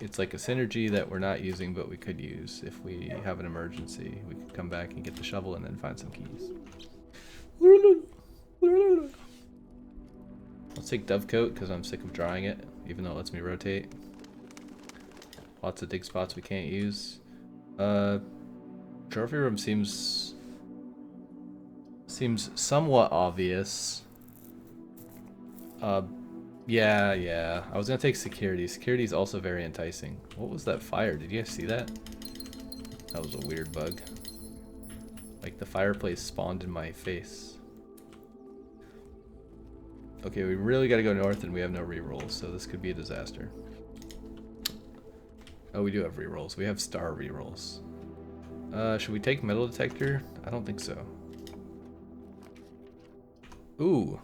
it's like a synergy that we're not using, but we could use if we have an emergency. We could come back and get the shovel and then find some keys. Let's take Dovecoat because I'm sick of drawing it, even though it lets me rotate. Lots of dig spots we can't use. Trophy room seems somewhat obvious. Yeah. I was gonna take security. Security is also very enticing. What was that fire? Did you guys see that? That was a weird bug. Like the fireplace spawned in my face. Okay, we really gotta go north and we have no rerolls, so this could be a disaster. Oh, we do have rerolls. We have star rerolls. Should we take metal detector? I don't think so. Ooh.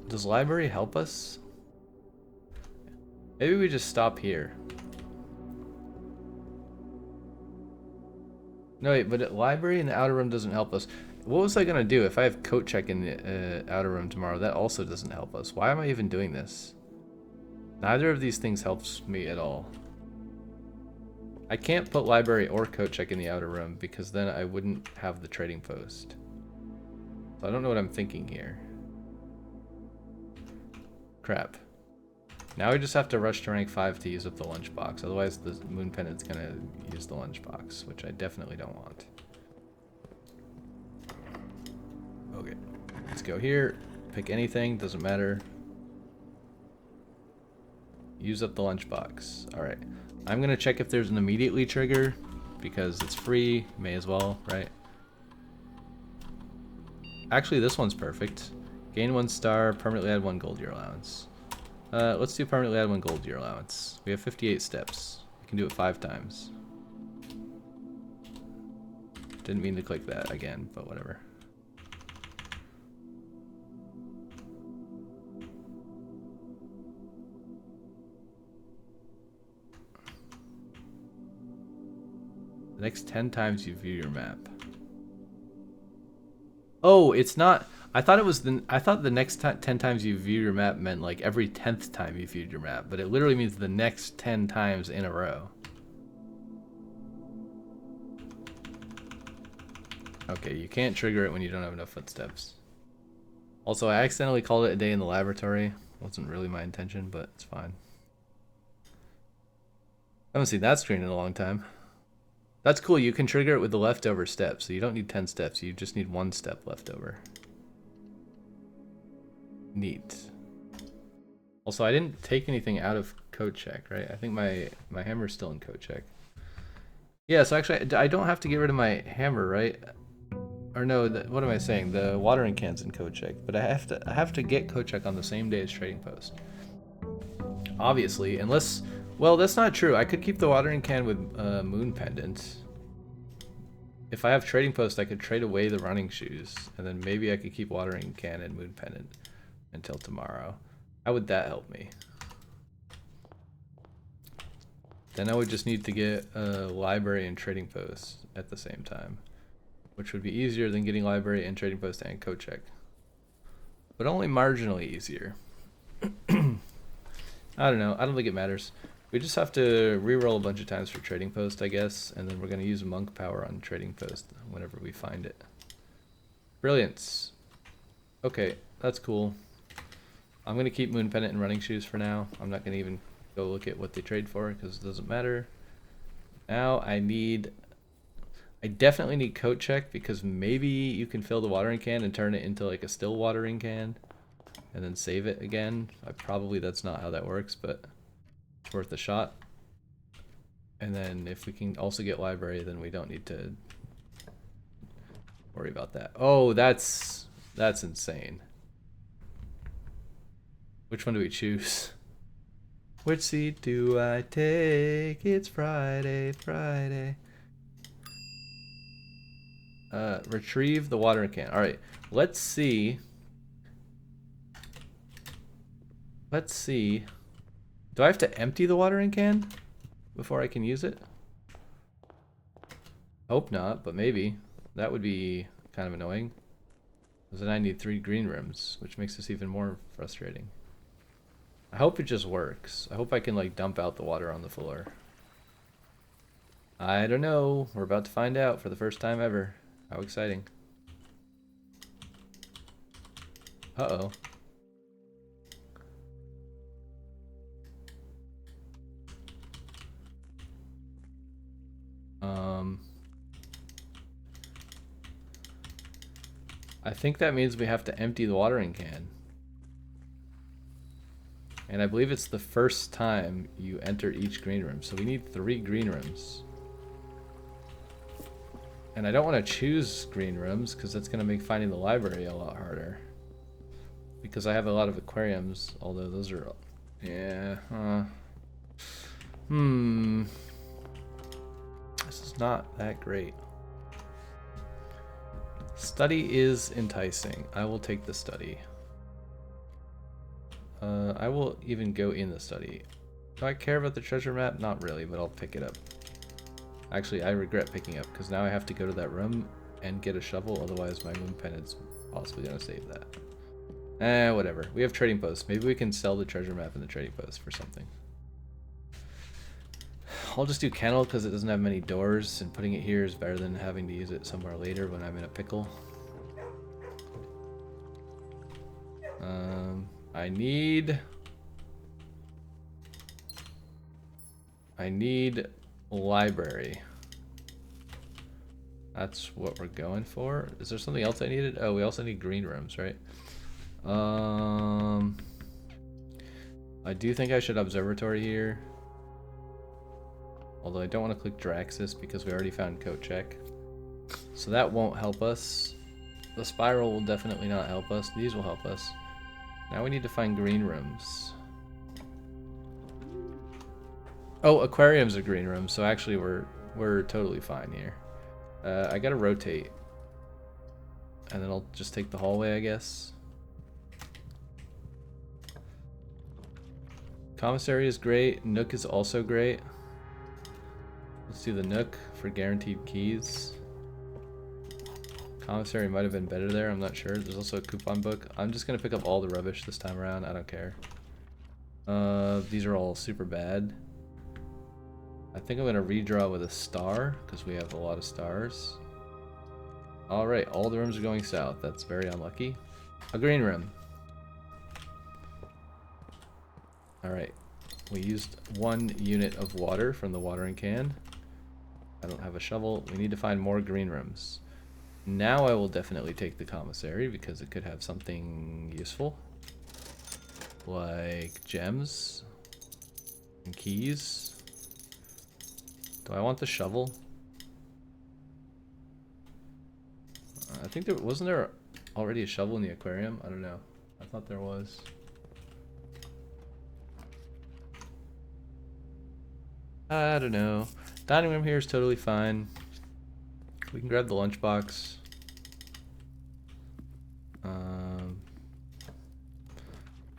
Does library help us? Maybe we just stop here. No, wait, but library in the outer room doesn't help us. What was I gonna do if I have coat check in the outer room tomorrow? That also doesn't help us. Why am I even doing this? Neither of these things helps me at all. I can't put library or coat check in the outer room because then I wouldn't have the trading post. So I don't know what I'm thinking here. Crap. Now we just have to rush to rank 5 to use up the lunchbox. Otherwise the moon pendant's gonna use the lunchbox, which I definitely don't want. Okay. Let's go here. Pick anything, doesn't matter. Use up the lunchbox. Alright. I'm gonna check if there's an immediately trigger because it's free. May as well, right? Actually, this one's perfect. Gain 1 star, permanently add 1 gold to your allowance. Let's do permanently add 1 gold to your allowance. We have 58 steps. We can do it 5 times. Didn't mean to click that again, but whatever. The next 10 times you view your map. Oh, it's not. I thought it was I thought the next 10 times you view your map meant like every 10th time you viewed your map, but it literally means the next 10 times in a row. Okay, you can't trigger it when you don't have enough footsteps. Also, I accidentally called it a day in the laboratory. Wasn't really my intention, but it's fine. I haven't seen that screen in a long time. That's cool, you can trigger it with the leftover steps, so you don't need 10 steps, you just need 1 step left over. Neat. Also, I didn't take anything out of code check, right? I think my hammer's still in code check. Yeah, so actually, I don't have to get rid of my hammer, right? Or no, what am I saying? The watering can's in code check, but I have to get code check on the same day as trading post. Obviously, unless... Well, that's not true. I could keep the watering can with moon pendant. If I have trading post, I could trade away the running shoes, and then maybe I could keep watering can and moon pendant until tomorrow. How would that help me? Then I would just need to get a library and trading post at the same time, which would be easier than getting library and trading post and code check, but only marginally easier. I don't know. I don't think it matters. We just have to reroll a bunch of times for trading post, I guess, and then we're going to use monk power on trading post whenever we find it. Brilliance. Okay, that's cool. I'm going to keep moon pendant and running shoes for now. I'm not going to even go look at what they trade for because it doesn't matter. Now I need I definitely need coat check because maybe you can fill the watering can and turn it into like a still watering can and then save it again. Probably that's not how that works, but it's worth a shot. And then if we can also get library, then we don't need to worry about that. Oh, that's insane. Which one do we choose? Which seat do I take? It's Friday, Friday. Retrieve the watering can. All right, let's see. Let's see. Do I have to empty the watering can before I can use it? Hope not, but maybe. That would be kind of annoying. Because then I need 3 green rims, which makes this even more frustrating. I hope it just works. I hope I can like dump out the water on the floor. I don't know. We're about to find out for the first time ever. How exciting. Uh-oh. I think that means we have to empty the watering can. And I believe it's the first time you enter each green room. So we need 3 green rooms. And I don't want to choose green rooms because that's going to make finding the library a lot harder. Because I have a lot of aquariums, although those are... Yeah. This is not that great. Study is enticing. I will take the study. I will even go in the study. Do I care about the treasure map? Not really, but I'll pick it up. Actually, I regret picking up because now I have to go to that room and get a shovel. Otherwise, my moon pendant's possibly going to save that. Whatever. We have trading posts. Maybe we can sell the treasure map in the trading post for something. I'll just do kennel because it doesn't have many doors, and putting it here is better than having to use it somewhere later when I'm in a pickle. I need library. That's what we're going for. Is there something else I needed? Oh, we also need green rooms, right? I do think I should observatory here. Although I don't want to click Draxis because we already found coat check. So that won't help us. The spiral will definitely not help us. These will help us. Now we need to find green rooms. Oh, aquariums are green rooms, so actually we're totally fine here. I gotta rotate. And then I'll just take the hallway, I guess. Commissary is great. Nook is also great. Let's do the Nook for guaranteed keys. Commissary might have been better there, I'm not sure. There's also a coupon book. I'm just gonna pick up all the rubbish this time around, I don't care. These are all super bad. I think I'm gonna redraw with a star, because we have a lot of stars. Alright, all the rooms are going south. That's very unlucky. A green room. Alright, we used 1 unit of water from the watering can. I don't have a shovel. We need to find more green rooms. Now I will definitely take the commissary because it could have something useful. Like gems and keys. Do I want the shovel? I think wasn't there already a shovel in the aquarium? I don't know. I thought there was. I don't know. Dining room here is totally fine. We can grab the lunchbox.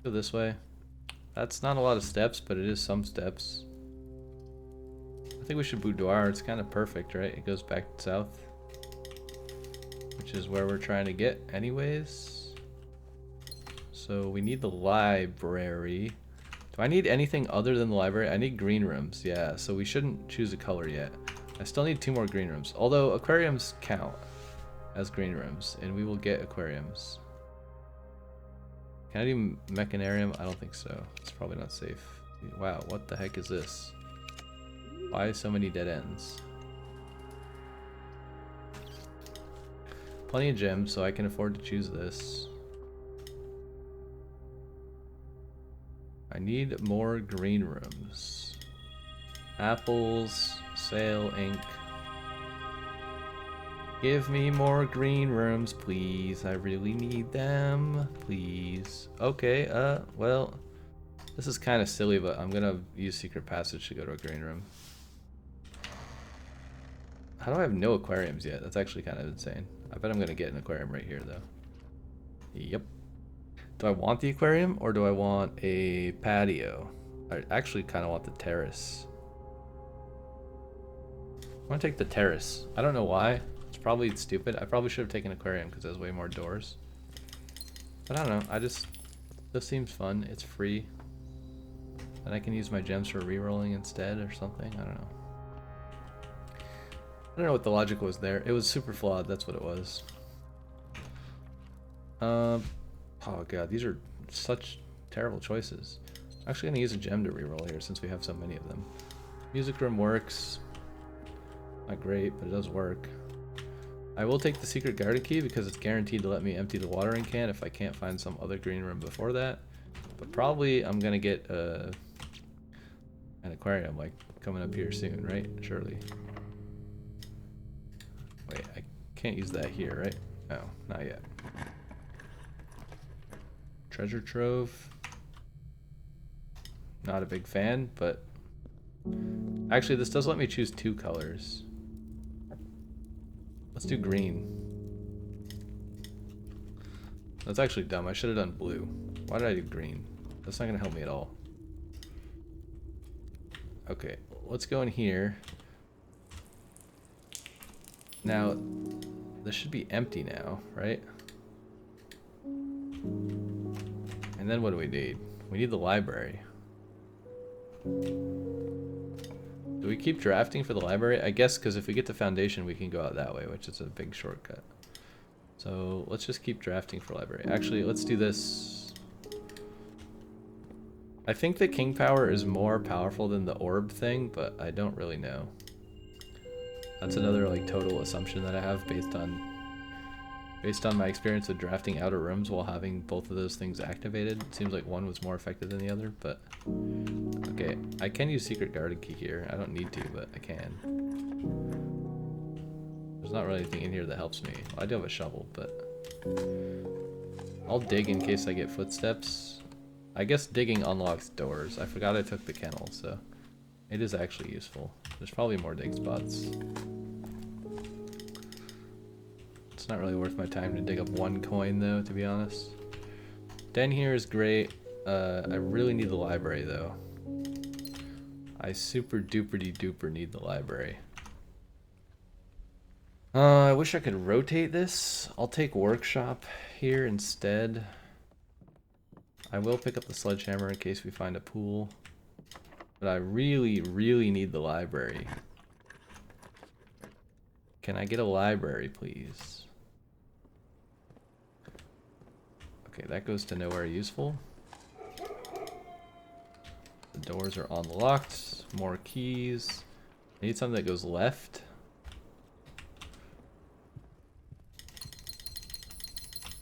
Go this way. That's not a lot of steps, but it is some steps. I think we should boudoir. It's kind of perfect, right? It goes back south, which is where we're trying to get anyways. So we need the library. Do I need anything other than the library? I need green rooms, yeah, so we shouldn't choose a color yet. I still need 2 more green rooms, although aquariums count as green rooms, and we will get aquariums. Can I do mechanarium? I don't think so. It's probably not safe. Wow, what the heck is this? Why so many dead ends? plenty of gems, so I can afford to choose this. I need more green rooms. Apples, sail, ink. Give me more green rooms, please. I really need them, please. Okay, well, this is kind of silly, but I'm gonna use secret passage to go to a green room. How do I have no aquariums yet? That's actually kind of insane. I bet I'm gonna get an aquarium right here, though. Yep. Do I want the aquarium or do I want a patio? I actually kind of want the terrace. I want to take the terrace. I don't know why. It's probably stupid. I probably should have taken aquarium because there's way more doors. But I don't know. This seems fun. It's free. And I can use my gems for re-rolling instead or something. I don't know. I don't know what the logic was there. It was super flawed. That's what it was. Oh god, these are such terrible choices. I'm actually gonna use a gem to reroll here since we have so many of them. Music room works. Not great, but it does work. I will take the secret garden key because it's guaranteed to let me empty the watering can if I can't find some other green room before that. But probably I'm gonna get an aquarium like coming up here soon, right? Surely. Wait, I can't use that here, right? No, not yet. Treasure trove. Not a big fan, but actually this does let me choose 2 colors. Let's do green. That's actually dumb. I should have done blue. Why did I do green? That's not gonna help me at all. Okay, let's go in here. Now, this should be empty now, right? And then what do we need? We need the library. Do we keep drafting for the library? I guess because if we get the foundation, we can go out that way, which is a big shortcut. So let's just keep drafting for library. Actually, let's do this. I think the king power is more powerful than the orb thing, but I don't really know. That's another like total assumption that I have based on my experience with drafting outer rooms while having both of those things activated. It seems like one was more effective than the other, but okay, I can use secret garden key here. I don't need to, but I can. There's not really anything in here that helps me. Well, I do have a shovel, but I'll dig in case I get footsteps. I guess digging unlocks doors. I forgot I took the kennel, so it is actually useful. There's probably more dig spots. It's not really worth my time to dig up 1 coin though, to be honest. Den here is great. I really need the library though. I super duper duper need the library. I wish I could rotate this. I'll take workshop here instead. I will pick up the sledgehammer in case we find a pool. But I really, really need the library. Can I get a library, please? Okay, that goes to nowhere useful. The doors are unlocked. More keys. I need something that goes left.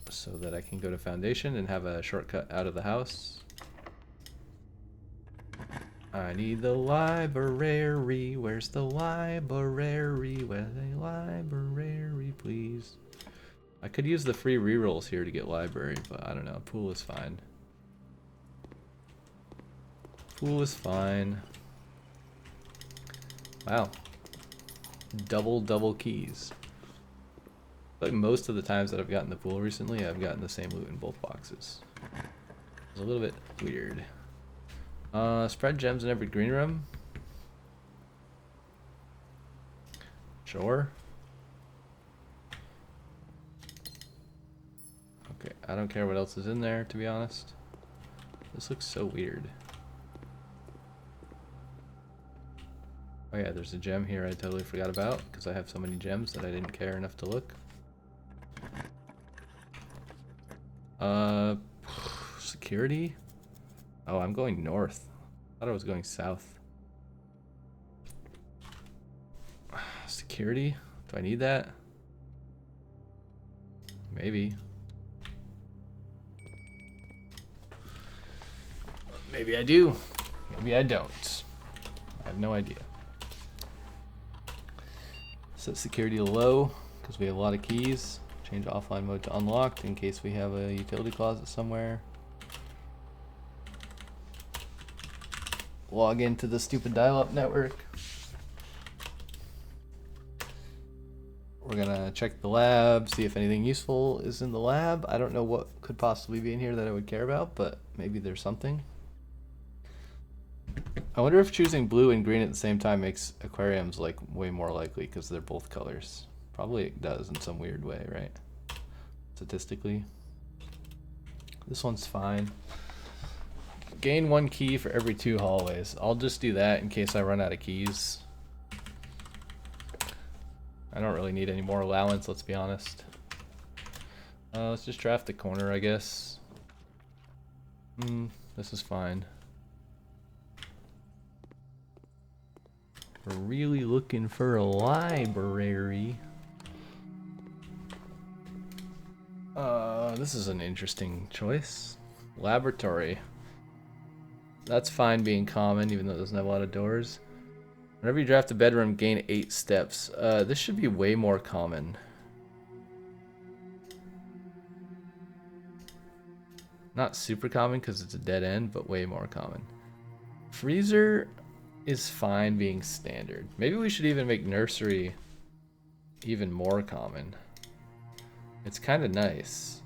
So that I can go to foundation and have a shortcut out of the house. I need the library. Where's the library? Where's the library, please? I could use the free rerolls here to get library, but I don't know. Pool is fine. Pool is fine. Wow. Double keys. Like most of the times that I've gotten the pool recently, I've gotten the same loot in both boxes. It's a little bit weird. Spread gems in every green room. Sure. Okay, I don't care what else is in there, to be honest. This looks so weird. Oh yeah, there's a gem here I totally forgot about, because I have so many gems that I didn't care enough to look. Security? Oh, I'm going north. I thought I was going south. Security? Do I need that? Maybe. Maybe I do. Maybe I don't. I have no idea. Set security to low because we have a lot of keys. Change offline mode to unlocked in case we have a utility closet somewhere. Log into the stupid dial-up network. We're gonna check the lab, see if anything useful is in the lab. I don't know what could possibly be in here that I would care about, but maybe there's something. I wonder if choosing blue and green at the same time makes aquariums like way more likely because they're both colors. Probably it does in some weird way, right? Statistically. This one's fine. Gain 1 key for every 2 hallways. I'll just do that in case I run out of keys. I don't really need any more allowance, let's be honest. Let's just draft the corner, I guess. This is fine. We're really looking for a library. This is an interesting choice. Laboratory. That's fine being common, even though it doesn't have a lot of doors. Whenever you draft a bedroom, gain 8 steps. This should be way more common. Not super common because it's a dead end, but way more common. Freezer is fine being standard. Maybe we should even make nursery even more common. It's kind of nice.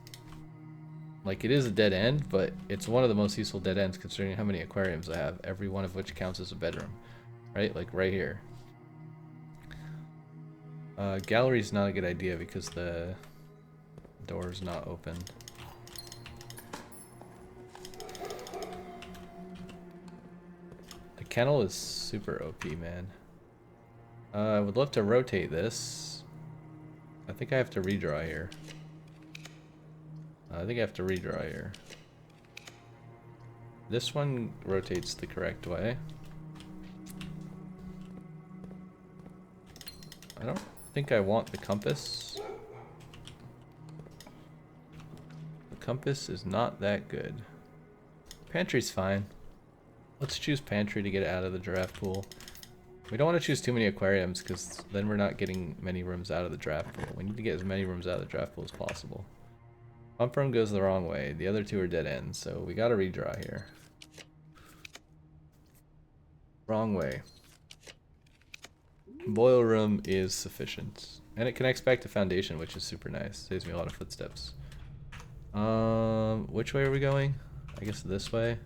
Like, it is a dead end, but it's one of the most useful dead ends considering how many aquariums I have, every one of which counts as a bedroom. Right? Like, right here. Gallery's not a good idea because the door's not open. The kennel is super OP, man. I would love to rotate this. I think I have to redraw here. This one rotates the correct way. I don't think I want the compass. The compass is not that good. Pantry's fine. Let's choose pantry to get it out of the draft pool. We don't want to choose too many aquariums because then we're not getting many rooms out of the draft pool. We need to get as many rooms out of the draft pool as possible. Pump room goes the wrong way. The other 2 are dead ends, so we gotta redraw here. Wrong way. Boil room is sufficient. And it connects back to foundation, which is super nice. Saves me a lot of footsteps. Which way are we going? I guess this way.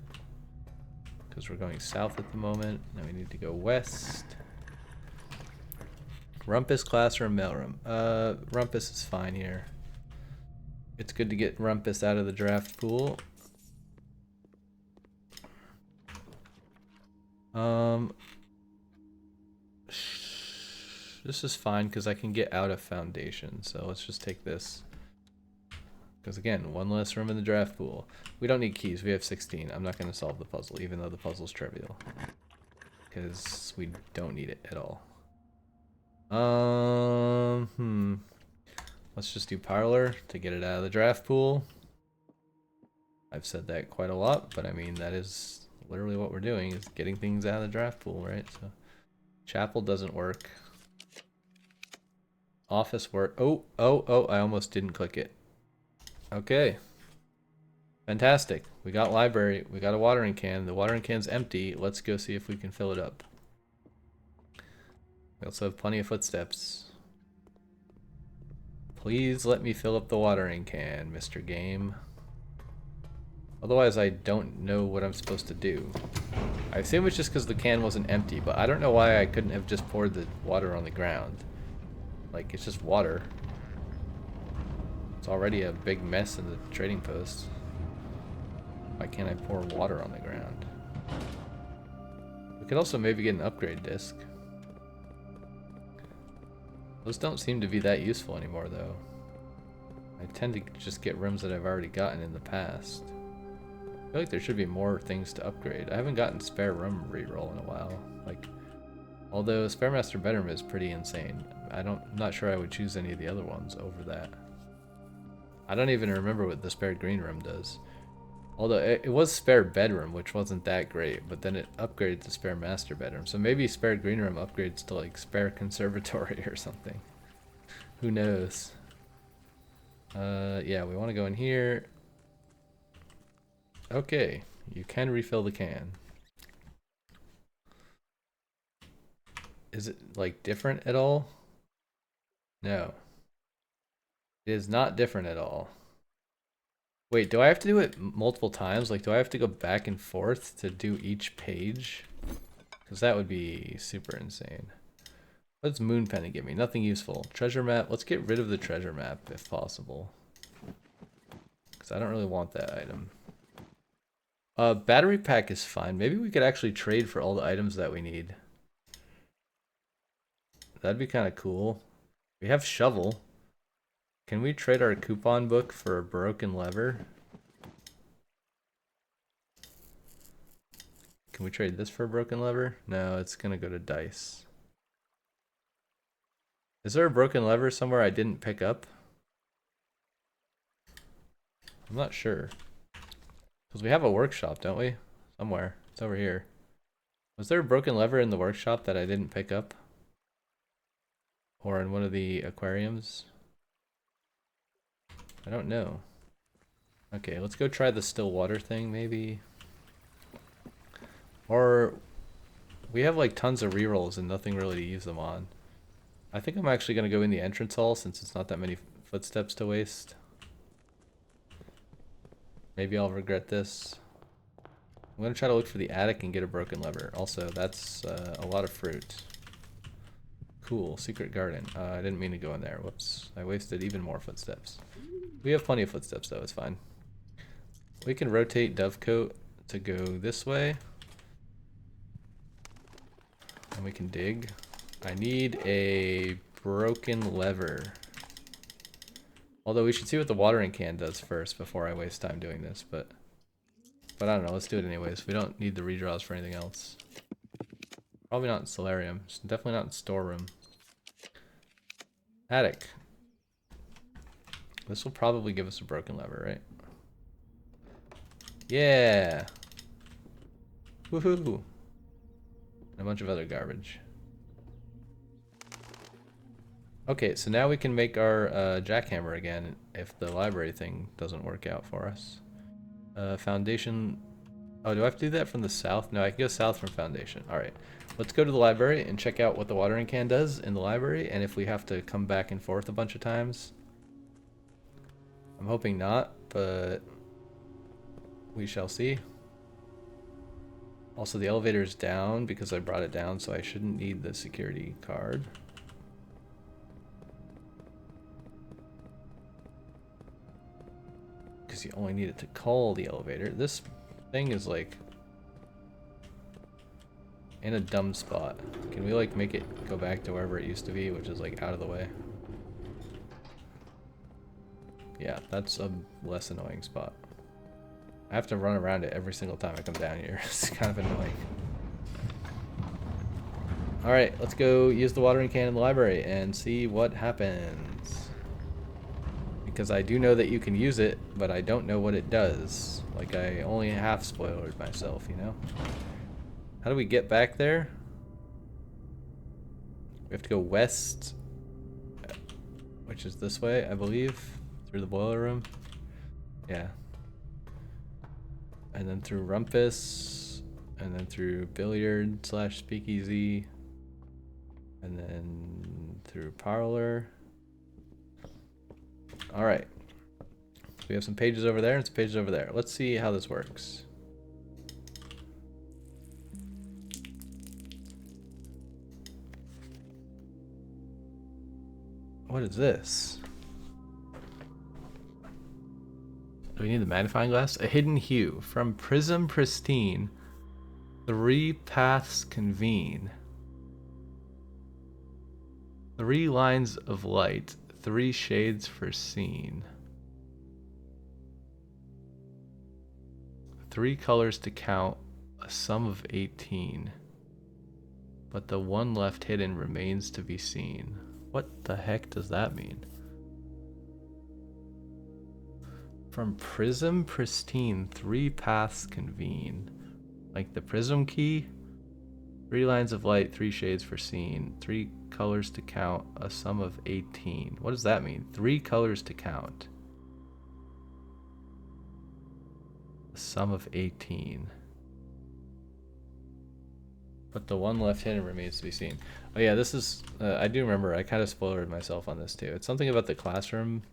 Because we're going south at the moment. Now we need to go west. Rumpus, classroom, mailroom. Rumpus is fine here. It's good to get Rumpus out of the draft pool. This is fine because I can get out of foundation. So let's just take this. Because again, 1 less room in the draft pool. We don't need keys. We have 16. I'm not going to solve the puzzle, even though the puzzle's trivial. Because we don't need it at all. Let's just do parlor to get it out of the draft pool. I've said that quite a lot, but I mean, that is literally what we're doing, is getting things out of the draft pool, right? So, chapel doesn't work. Office work. Oh, I almost didn't click it. Okay. Fantastic. We got library. We got a watering can. The watering can's empty. Let's go see if we can fill it up. We also have plenty of footsteps. Please let me fill up the watering can, Mr. Game. Otherwise, I don't know what I'm supposed to do. I assume it's just because the can wasn't empty, but I don't know why I couldn't have just poured the water on the ground. Like, it's just water. It's already a big mess in the trading post. Why can't I pour water on the ground? We could also maybe get an upgrade disc. Those don't seem to be that useful anymore, though. I tend to just get rooms that I've already gotten in the past. I feel like there should be more things to upgrade. I haven't gotten spare room reroll in a while. Like, although spare master bedroom is pretty insane. I'm not sure I would choose any of the other ones over that. I don't even remember what the spare green room does. Although it was spare bedroom, which wasn't that great, but then it upgraded to spare master bedroom. So maybe spare green room upgrades to like spare conservatory or something. Who knows? Yeah, we want to go in here. Okay, you can refill the can. Is it like different at all? No. It is not different at all. Wait, do I have to do it multiple times? Like, do I have to go back and forth to do each page? Because that would be super insane. What's Moonpenny give me? Nothing useful. Treasure map. Let's get rid of the treasure map if possible. Because I don't really want that item. Battery pack is fine. Maybe we could actually trade for all the items that we need. That'd be kind of cool. We have shovel. Can we trade our coupon book for a broken lever? Can we trade this for a broken lever? No, it's gonna go to dice. Is there a broken lever somewhere I didn't pick up? I'm not sure. Because we have a workshop, don't we? Somewhere. It's over here. Was there a broken lever in the workshop that I didn't pick up? Or in one of the aquariums? I don't know. Okay, let's go try the still water thing, maybe. Or we have like tons of rerolls and nothing really to use them on. I think I'm actually going to go in the entrance hall since it's not that many footsteps to waste. Maybe I'll regret this. I'm going to try to look for the attic and get a broken lever. Also, that's a lot of fruit. Cool, secret garden. I didn't mean to go in there. Whoops. I wasted even more footsteps. We have plenty of footsteps though, it's fine. We can rotate Dovecote to go this way. And we can dig. I need a broken lever. Although we should see what the watering can does first before I waste time doing this, but I don't know, let's do it anyways. We don't need the redraws for anything else. Probably not in solarium. Definitely not in storeroom. Attic. This will probably give us a broken lever, right? Yeah! Woohoo! And a bunch of other garbage. Okay, so now we can make our jackhammer again if the library thing doesn't work out for us. Foundation. Oh, do I have to do that from the south? No, I can go south from foundation. Alright, let's go to the library and check out what the watering can does in the library, and if we have to come back and forth a bunch of times. I'm hoping not, but we shall see. Also, the elevator is down because I brought it down, so I shouldn't need the security card. Because you only need it to call the elevator. This thing is like in a dumb spot. Can we like make it go back to wherever it used to be, which is like out of the way? Yeah, that's a less annoying spot. I have to run around it every single time I come down here. It's kind of annoying. Alright, let's go use the watering can in the library and see what happens. Because I do know that you can use it, but I don't know what it does. Like, I only half spoiled myself, you know? How do we get back there? We have to go west, which is this way, I believe, through the boiler room. Yeah. And then through Rumpus, and then through Billiard / Speakeasy, and then through Parlor. Alright. We have some pages over there and some pages over there. Let's see how this works. What is this? Do we need the magnifying glass? A hidden hue. From prism pristine, 3 paths convene. 3 lines of light, 3 shades foreseen. 3 colors to count, a sum of 18. But the one left hidden remains to be seen. What the heck does that mean? From prism pristine, 3 paths convene. Like the prism key, 3 lines of light, 3 shades for scene, 3 colors to count, a sum of 18. What does that mean? 3 colors to count. A sum of 18. But the one left hidden remains to be seen. Oh yeah, this is, I do remember, I kind of spoiled myself on this too. It's something about the classroom.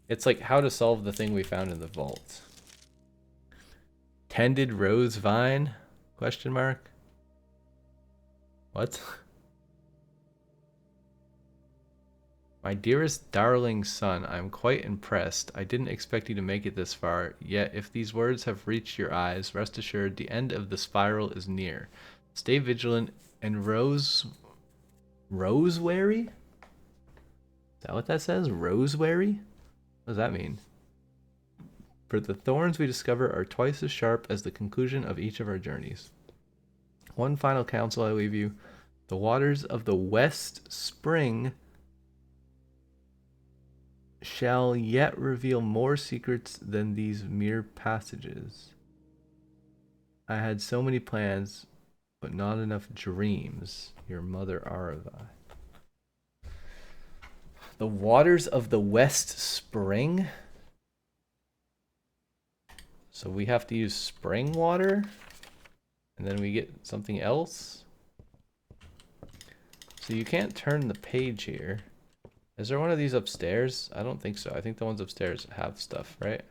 It's like how to solve the thing we found in the vault. Tended rose vine? Question mark? What? My dearest darling son, I'm quite impressed. I didn't expect you to make it this far, yet if these words have reached your eyes, rest assured the end of the spiral is near. Stay vigilant and rosewary? Is that what that says? Rosewary? What does that mean? For the thorns we discover are twice as sharp as the conclusion of each of our journeys. One final counsel I leave you. The waters of the West Spring shall yet reveal more secrets than these mere passages. I had so many plans, but not enough dreams. Your mother Arava. The waters of the West Spring? So we have to use spring water? And then we get something else? So you can't turn the page here. Is there one of these upstairs? I don't think so. I think the ones upstairs have stuff, right?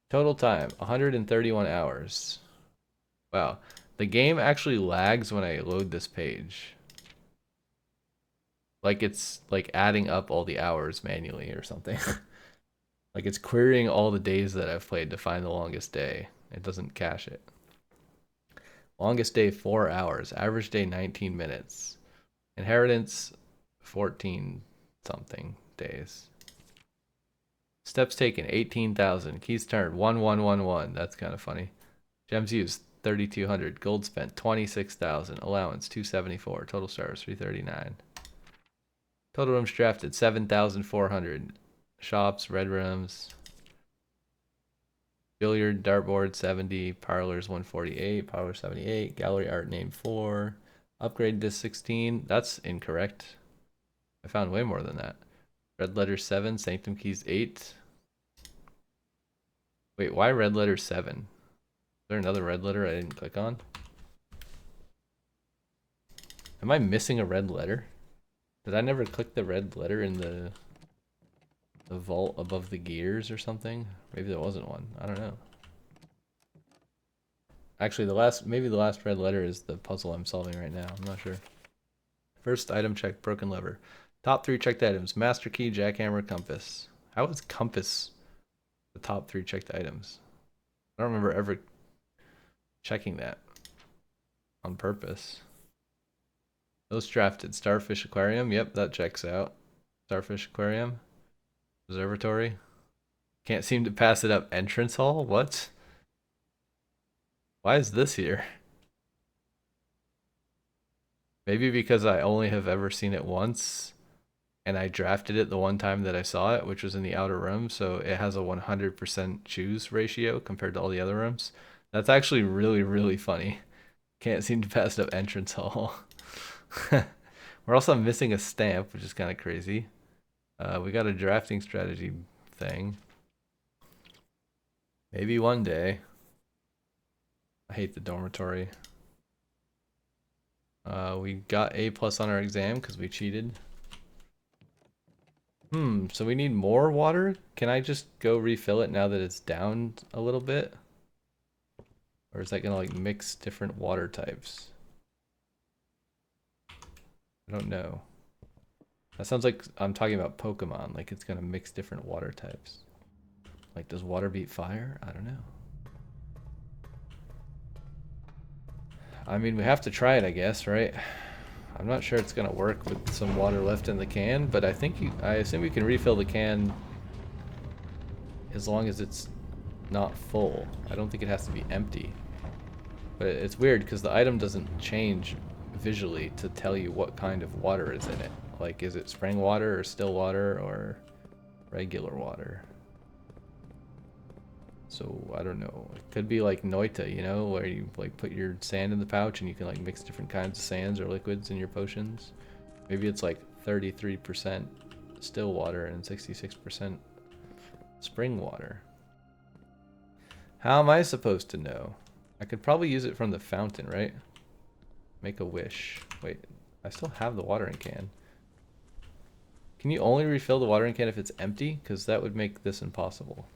Total time, 131 hours. Wow. The game actually lags when I load this page. Like it's like adding up all the hours manually or something. Like it's querying all the days that I've played to find the longest day. It doesn't cache it. Longest day 4 hours. Average day 19 minutes. Inheritance 14 something days. Steps taken 18,000. Keys turned 1111. That's kind of funny. Gems used 3,200. Gold spent 26,000. Allowance 274. Total stars 339. Total rooms drafted 7,400. Shops, red rooms. Billiard, dartboard 70. Parlors 148. Parlor 78. Gallery art name 4. Upgrade to 16. That's incorrect. I found way more than that. Red letter 7. Sanctum keys 8. Wait, why red letter 7? Is there another red letter I didn't click on? Am I missing a red letter? Did I never click the red letter in the vault above the gears or something? Maybe there wasn't one. I don't know. Actually, maybe the last red letter is the puzzle I'm solving right now. I'm not sure. First item check, broken lever. Top 3 checked items: master key, jackhammer, compass. How is compass the top 3 checked items? I don't remember ever checking that on purpose. Those drafted. Starfish aquarium. Yep, that checks out. Starfish aquarium. Observatory. Can't seem to pass it up. Entrance hall? What? Why is this here? Maybe because I only have ever seen it once and I drafted it the one time that I saw it, which was in the outer room, so it has a 100% choose ratio compared to all the other rooms. That's actually really, really funny. Can't seem to pass up entrance hall. We're also missing a stamp, which is kind of crazy. We got a drafting strategy thing. Maybe one day. I hate the dormitory. We got A+ on our exam because we cheated. So we need more water? Can I just go refill it now that it's down a little bit? Or is that gonna like mix different water types? I don't know. That sounds like I'm talking about Pokemon, like it's gonna mix different water types. Like, does water beat fire? I don't know. I mean, we have to try it, I guess, right? I'm not sure it's gonna work with some water left in the can, but I assume you can refill the can as long as it's not full. I don't think it has to be empty. But it's weird because the item doesn't change visually to tell you what kind of water is in it. Like, is it spring water or still water or regular water? So I don't know. It could be like Noita, you know, where you like put your sand in the pouch and you can like mix different kinds of sands or liquids in your potions. Maybe it's like 33% still water and 66% spring water. How am I supposed to know? I could probably use it from the fountain, right? Make a wish. Wait, I still have the watering can. Can you only refill the watering can if it's empty? Because that would make this impossible.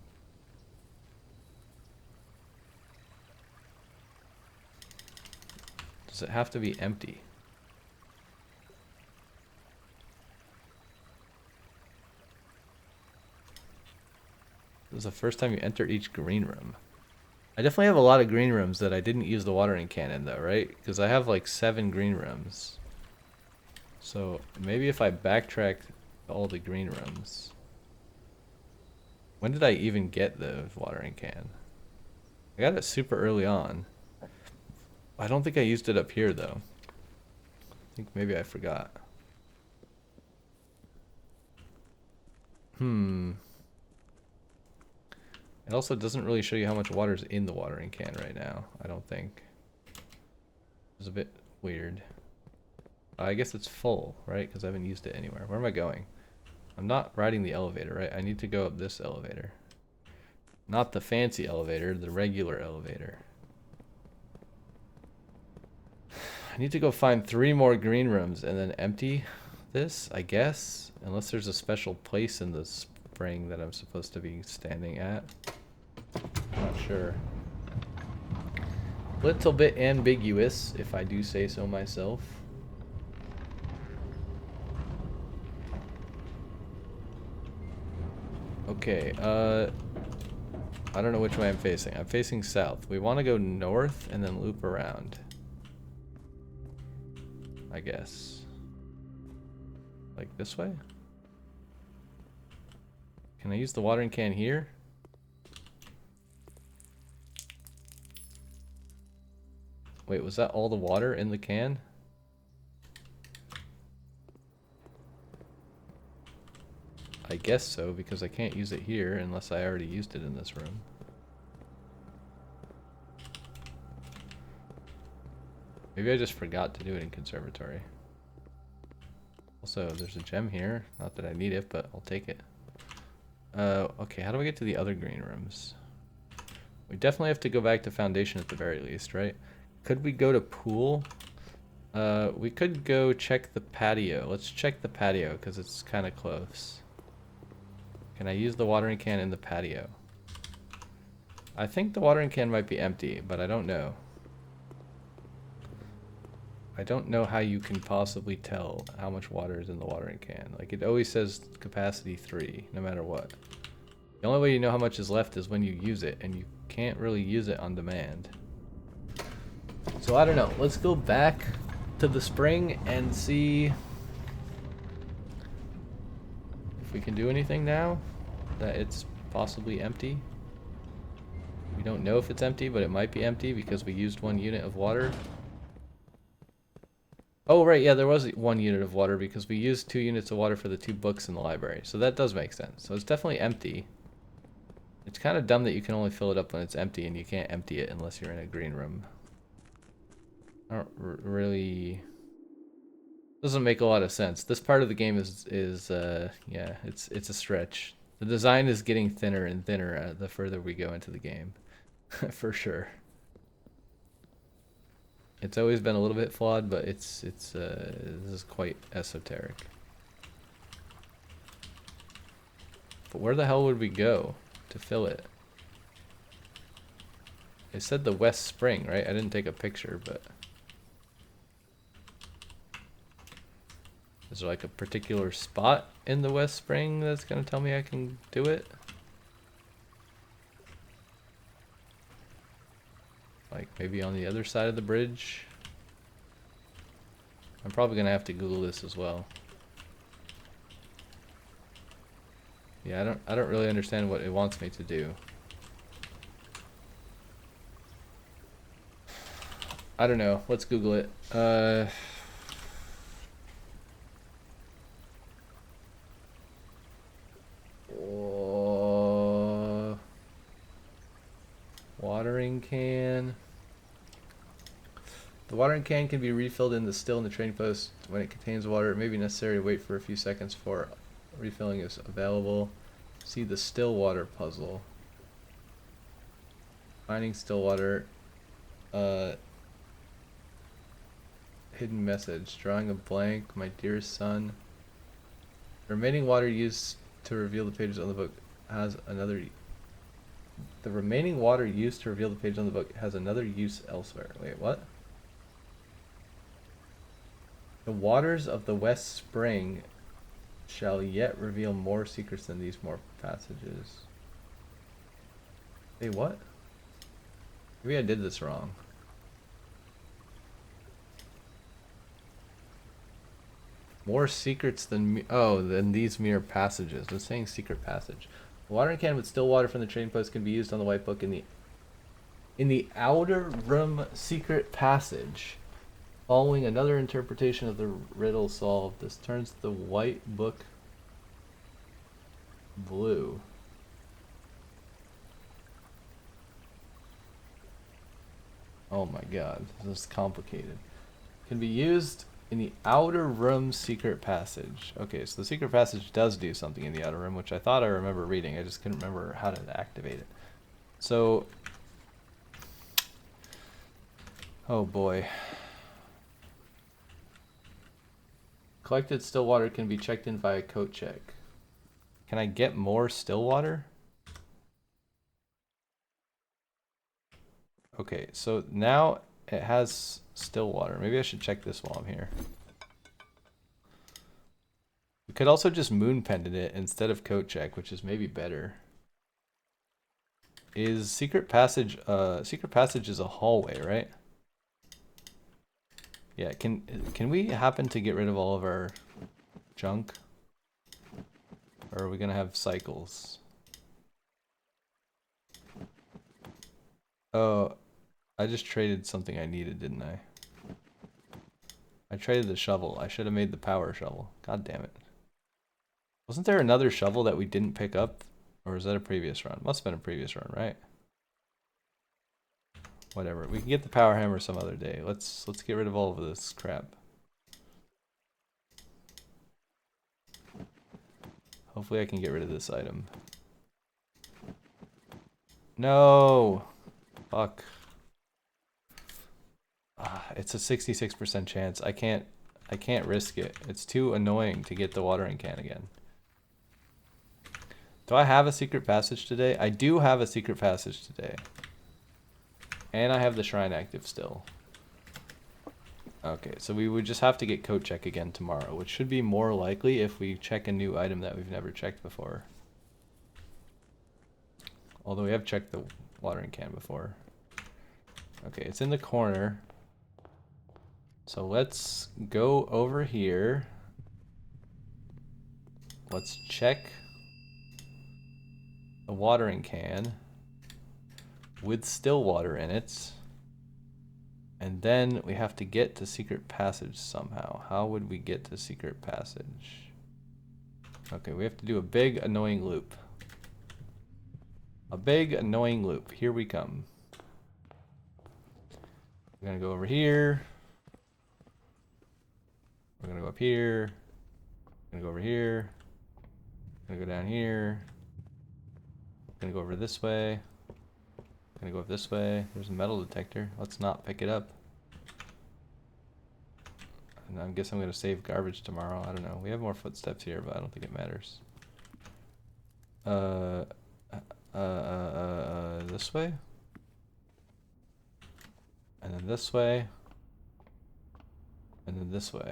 Does it have to be empty? This is the first time you enter each green room. I definitely have a lot of green rooms that I didn't use the watering can in though, right? Because I have like 7 green rooms. So maybe if I backtrack all the green rooms. When did I even get the watering can? I got it super early on. I don't think I used it up here though. I think maybe I forgot. It also doesn't really show you how much water's in the watering can right now, I don't think. It's a bit weird. I guess it's full, right? Because I haven't used it anywhere. Where am I going? I'm not riding the elevator, right? I need to go up this elevator. Not the fancy elevator, the regular elevator. I need to go find 3 more green rooms and then empty this, I guess. Unless there's a special place in the spring that I'm supposed to be standing at. Not sure. Little bit ambiguous, if I do say so myself. Okay, I don't know which way I'm facing. I'm facing south. We want to go north and then loop around. I guess. Like this way? Can I use the watering can here? Wait, was that all the water in the can? I guess so, because I can't use it here unless I already used it in this room. Maybe I just forgot to do it in conservatory. Also, there's a gem here. Not that I need it, but I'll take it. Okay, how do I get to the other green rooms? We definitely have to go back to foundation at the very least, right? Could we go to pool? We could go check the patio. Let's check the patio because it's kind of close. Can I use the watering can in the patio? I think the watering can might be empty, but I don't know. I don't know how you can possibly tell how much water is in the watering can. Like, it always says capacity 3, no matter what. The only way you know how much is left is when you use it, and you can't really use it on demand. So I don't know. Let's go back to the spring and see if we can do anything now that it's possibly empty. We don't know if it's empty, but it might be empty because we used 1 unit of water. Oh, right, yeah, there was 1 unit of water because we used 2 units of water for the 2 books in the library. So that does make sense. So it's definitely empty. It's kind of dumb that you can only fill it up when it's empty and you can't empty it unless you're in a green room. I don't really... Doesn't make a lot of sense. This part of the game is yeah, it's a stretch. The design is getting thinner and thinner the further we go into the game. For sure. It's always been a little bit flawed, but this is quite esoteric. But where the hell would we go to fill it? It said the West Spring, right? I didn't take a picture, but... Is there like a particular spot in the West Spring that's gonna tell me I can do it? Like maybe on the other side of the bridge? I'm probably gonna have to Google this as well. Yeah, I don't really understand what it wants me to do. I don't know. Let's Google it. watering can. The watering can can be refilled in the still in the trading post when it contains water. It may be necessary to wait for a few seconds before refilling is available. See the still water puzzle. Finding still water. Hidden message. Drawing a blank. My dearest son. The remaining water used to reveal the pages on the book has another. The remaining water used to reveal the page on the book has another use elsewhere. Wait, what? The waters of the West Spring shall yet reveal more secrets than these more passages. Hey, what? Maybe I did this wrong. More secrets than than these mere passages. It's saying secret passage. A watering can with still water from the trading post can be used on the white book in the outer room secret passage. Following another interpretation of the riddle solved, this turns the white book blue. Oh my god, this is complicated. Can be used in the outer room secret passage. Okay, so the secret passage does do something in the outer room, which I thought I remember reading. I just couldn't remember how to activate it. So, oh boy. Collected still water can be checked in via coat check. Can I get more still water? Okay, so now it has still water. Maybe I should check this while I'm here. We could also just moon pendant it instead of coat check, which is maybe better. Is secret passage is a hallway, right? Yeah, can we happen to get rid of all of our junk? Or are we gonna have cycles? Oh, I just traded something I needed, didn't I? I traded the shovel. I should have made the power shovel. God damn it. Wasn't there another shovel that we didn't pick up? Or was that a previous run? Must have been a previous run, right? Whatever. We can get the power hammer some other day. Let's get rid of all of this crap. Hopefully I can get rid of this item. No! Fuck. It's a 66% chance. I can't risk it. It's too annoying to get the watering can again. Do I have a secret passage today? I do have a secret passage today. And I have the shrine active still. Okay, so we would just have to get coat check again tomorrow, which should be more likely if we check a new item that we've never checked before. Although we have checked the watering can before. Okay, it's in the corner. So let's go over here. Let's check the watering can with still water in it. And then we have to get to secret passage somehow. How would we get to secret passage? Okay, we have to do a big annoying loop. A big annoying loop. Here we come. We're gonna go over here. We're gonna go up here. We're gonna go over here. We're gonna go down here. We're gonna go over this way. We're gonna go up this way. There's a metal detector. Let's not pick it up. And I guess I'm gonna save garbage tomorrow. I don't know. We have more footsteps here, but I don't think it matters. This way. And then this way. And then this way.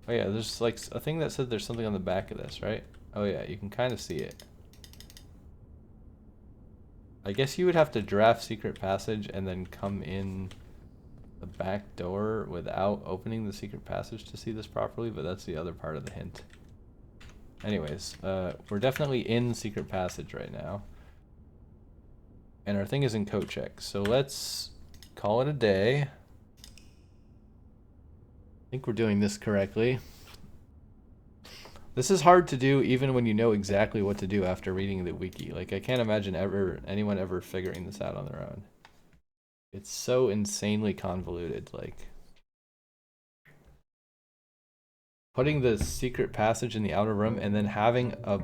Oh yeah, there's like a thing that said there's something on the back of this, right? Oh yeah, you can kind of see it. I guess you would have to draft secret passage and then come in the back door without opening the secret passage to see this properly, but that's the other part of the hint. Anyways, we're definitely in secret passage right now. And our thing is in coat check, so let's call it a day. I think we're doing this correctly. This is hard to do even when you know exactly what to do after reading the wiki. Like, I can't imagine anyone ever figuring this out on their own. It's so insanely convoluted. Like putting the secret passage in the outer room and then having a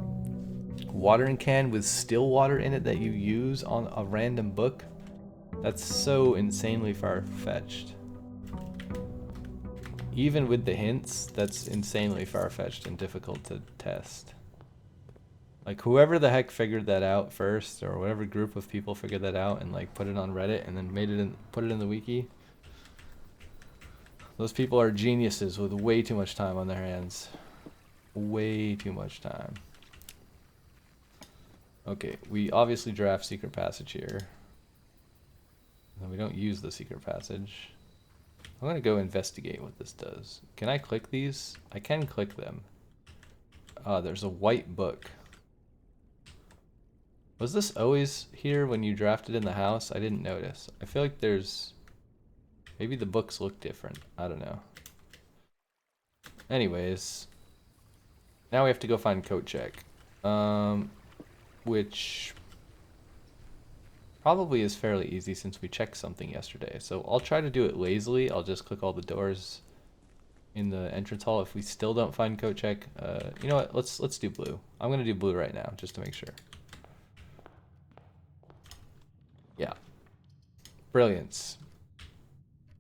watering can with still water in it that you use on a random book. That's so insanely far-fetched. Even with the hints, that's insanely far-fetched and difficult to test. Like whoever the heck figured that out first, or whatever group of people figured that out and like put it on Reddit and then put it in the wiki. Those people are geniuses with way too much time on their hands. Way too much time. Okay, we obviously draft secret passage here. And we don't use the secret passage. I'm gonna go investigate what this does. Can I click these? I can click them. There's a white book. Was this always here when you drafted in the house? I didn't notice. I feel like there's... Maybe the books look different. I don't know. Anyways. Now we have to go find coat check. Which... probably is fairly easy since we checked something yesterday. So I'll try to do it lazily. I'll just click all the doors in the entrance hall. If we still don't find coat check, you know what? Let's do blue. I'm gonna do blue right now just to make sure. Yeah. Brilliance.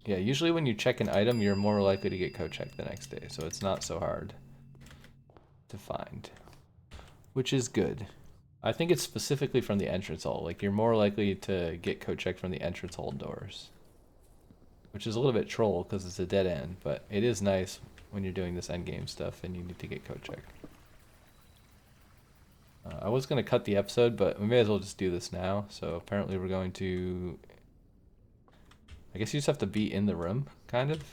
Yeah, usually when you check an item, you're more likely to get coat check the next day, so it's not so hard to find, which is good. I think it's specifically from the entrance hall. Like, you're more likely to get coat check from the entrance hall doors, which is a little bit troll because it's a dead end, but it is nice when you're doing this end game stuff and you need to get coat check. I was going to cut the episode, but we may as well just do this now. So apparently we're going to... I guess you just have to be in the room, kind of.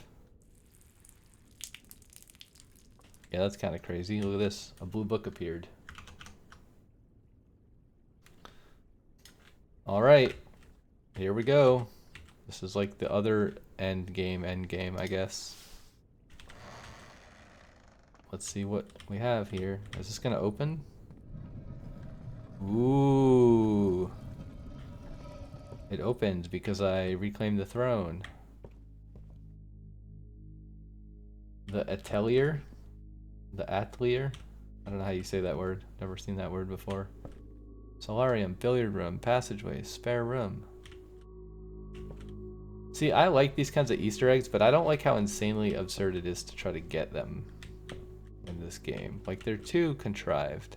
Yeah, that's kind of crazy. Look at this. A blue book appeared. Alright. Here we go. This is like the other end game, I guess. Let's see what we have here. Is this going to open? Ooh. It opened because I reclaimed the throne. The atelier? The atelier? I don't know how you say that word. Never seen that word before. Solarium, billiard room, passageway, spare room. See, I like these kinds of Easter eggs, but I don't like how insanely absurd it is to try to get them in this game. Like, they're too contrived.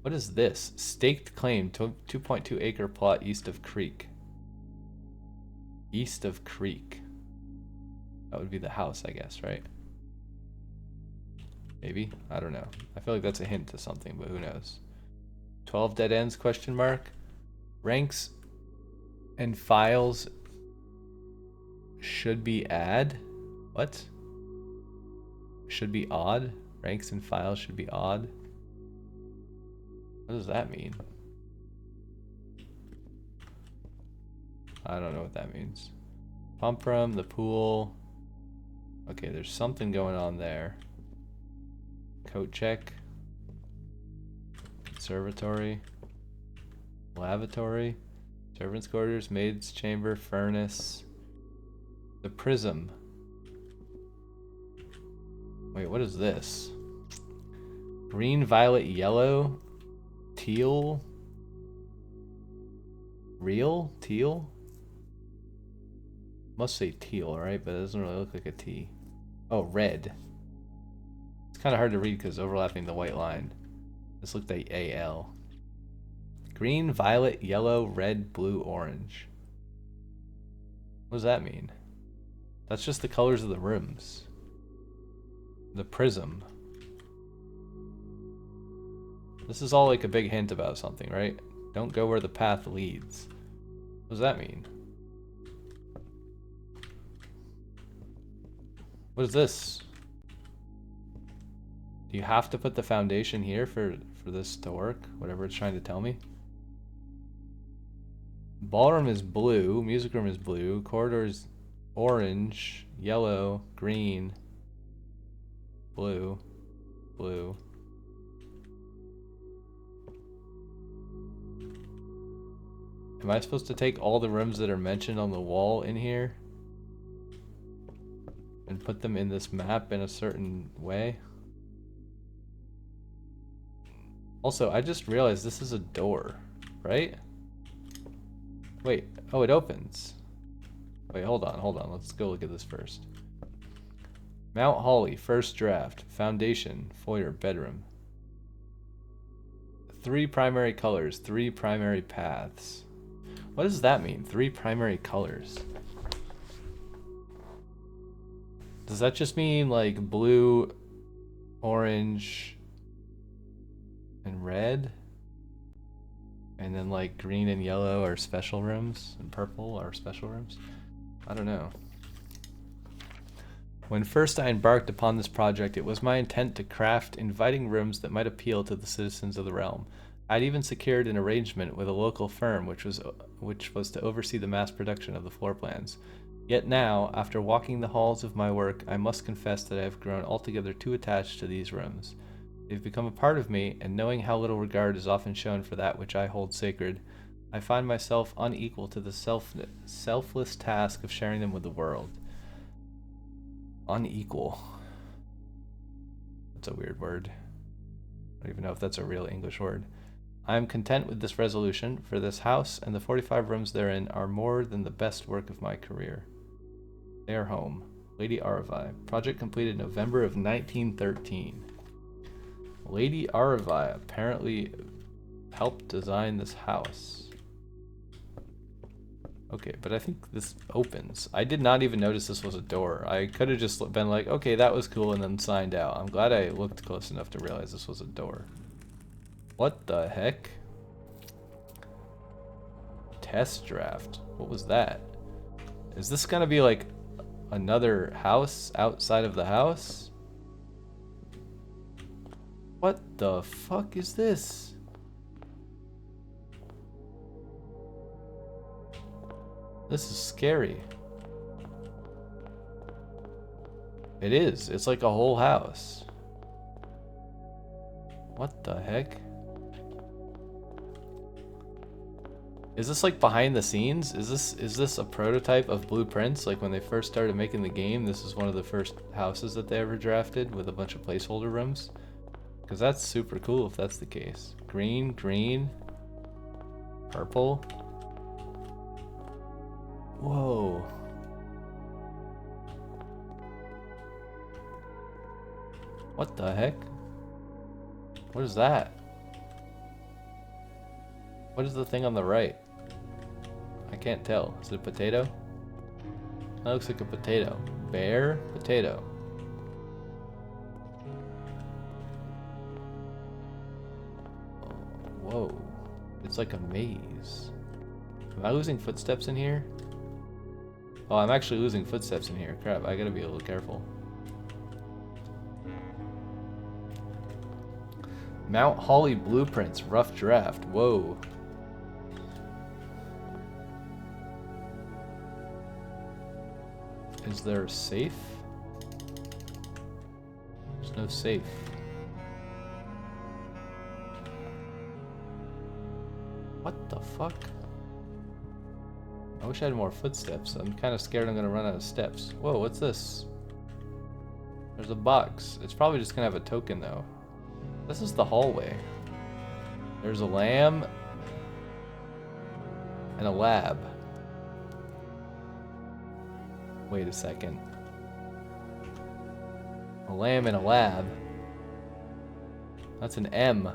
What is this? Staked claim, 2.2 acre plot east of Creek. East of Creek. That would be the house, I guess, right? Maybe? I don't know. I feel like that's a hint to something, but who knows? 12 dead ends, question mark? Ranks and files should be add? What? Should be odd? Ranks and files should be odd? What does that mean? I don't know what that means. Pump room, the pool. Okay, there's something going on there. Coat check. Conservatory. Lavatory. Servants' quarters, maid's chamber, furnace. The prism. Wait, what is this? Green, violet, yellow, teal. Real? Teal? Must say teal, right? But it doesn't really look like a T. Oh, red. It's kind of hard to read because overlapping the white line. This looked like AL. Green, violet, yellow, red, blue, orange. What does that mean? That's just the colors of the rooms. The prism. This is all like a big hint about something, right? Don't go where the path leads. What does that mean? What is this? Do you have to put the foundation here for this to work? Whatever it's trying to tell me? Ballroom is blue. Music room is blue. Corridors orange, yellow, green, blue, blue. Am I supposed to take all the rooms that are mentioned on the wall in here and put them in this map in a certain way? Also, I just realized this is a door, right? Wait, oh, it opens. Wait, hold on. Let's go look at this first. Mount Holly, first draft, foundation, foyer, bedroom. 3 primary colors, 3 primary paths. What does that mean? 3 primary colors. Does that just mean like blue, orange, and red? And then like green and yellow are special rooms, and purple are special rooms? I don't know. When first I embarked upon this project, it was my intent to craft inviting rooms that might appeal to the citizens of the realm. I'd even secured an arrangement with a local firm which was to oversee the mass production of the floor plans. Yet now, after walking the halls of my work, I must confess that I have grown altogether too attached to these rooms. They've become a part of me, and knowing how little regard is often shown for that which I hold sacred, I find myself unequal to the selfless task of sharing them with the world. Unequal. That's a weird word. I don't even know if that's a real English word. I am content with this resolution, for this house and the 45 rooms therein are more than the best work of my career. They are home. Lady Aravi. Project completed November of 1913. Lady Aravi apparently helped design this house. Okay, but I think this opens. I did not even notice this was a door. I could have just been like, okay, that was cool, and then signed out. I'm glad I looked close enough to realize this was a door. What the heck? Test draft. What was that? Is this gonna be like another house outside of the house? What the fuck is this? This is scary. It is. It's like a whole house. What the heck? Is this like behind the scenes? Is this a prototype of blueprints? Like when they first started making the game, this is one of the first houses that they ever drafted with a bunch of placeholder rooms? Because that's super cool if that's the case. Green, green, purple. Whoa. What the heck? What is that? What is the thing on the right? I can't tell. Is it a potato? That looks like a potato. Bear, potato. Whoa. It's like a maze. Am I losing footsteps in here? Oh, I'm actually losing footsteps in here. Crap, I gotta be a little careful. Mount Holly blueprints, rough draft. Whoa. Is there a safe? There's no safe. What the fuck? I wish I had more footsteps. I'm kind of scared I'm gonna run out of steps. Whoa, what's this? There's a box. It's probably just gonna have a token though. This is the hallway. There's a lamb and a lab. Wait a second. A lamb and a lab. That's an M.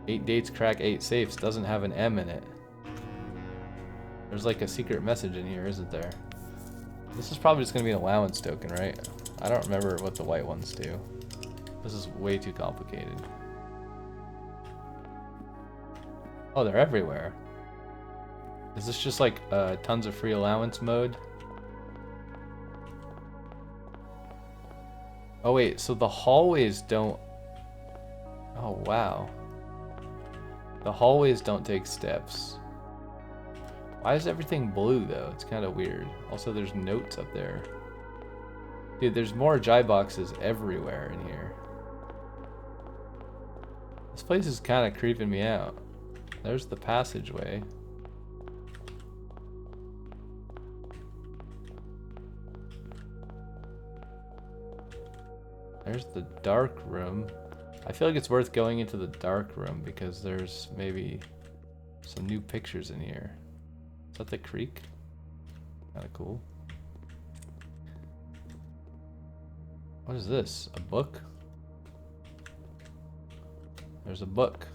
8 dates, crack 8 safes. Doesn't have an M in it. There's like a secret message in here, isn't there? This is probably just gonna be an allowance token, right? I don't remember what the white ones do. This is way too complicated. Oh, they're everywhere. Is this just like tons of free allowance mode? Oh wait, so the hallways don't... Oh wow. The hallways don't take steps. Why is everything blue though? It's kind of weird. Also, there's notes up there. Dude, there's more Jai boxes everywhere in here. This place is kind of creeping me out. There's the passageway. There's the dark room. I feel like it's worth going into the dark room because there's maybe some new pictures in here. Is that the creek? Kinda cool. What is this? A book? There's a book.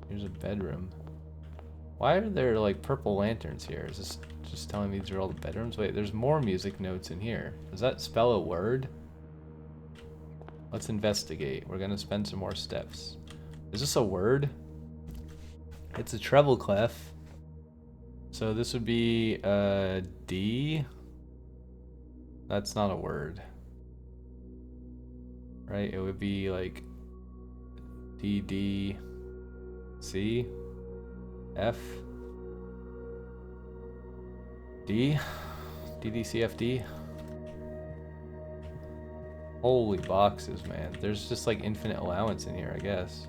Here's a bedroom. Why are there like purple lanterns here? Is this just telling me these are all the bedrooms? Wait, there's more music notes in here. Does that spell a word? Let's investigate. We're gonna spend some more steps. Is this a word? It's a treble clef. So this would be D. That's not a word. Right? It would be like D, D, C, F, D, D, D, C, F, D. Holy boxes, man. There's just like infinite allowance in here, I guess.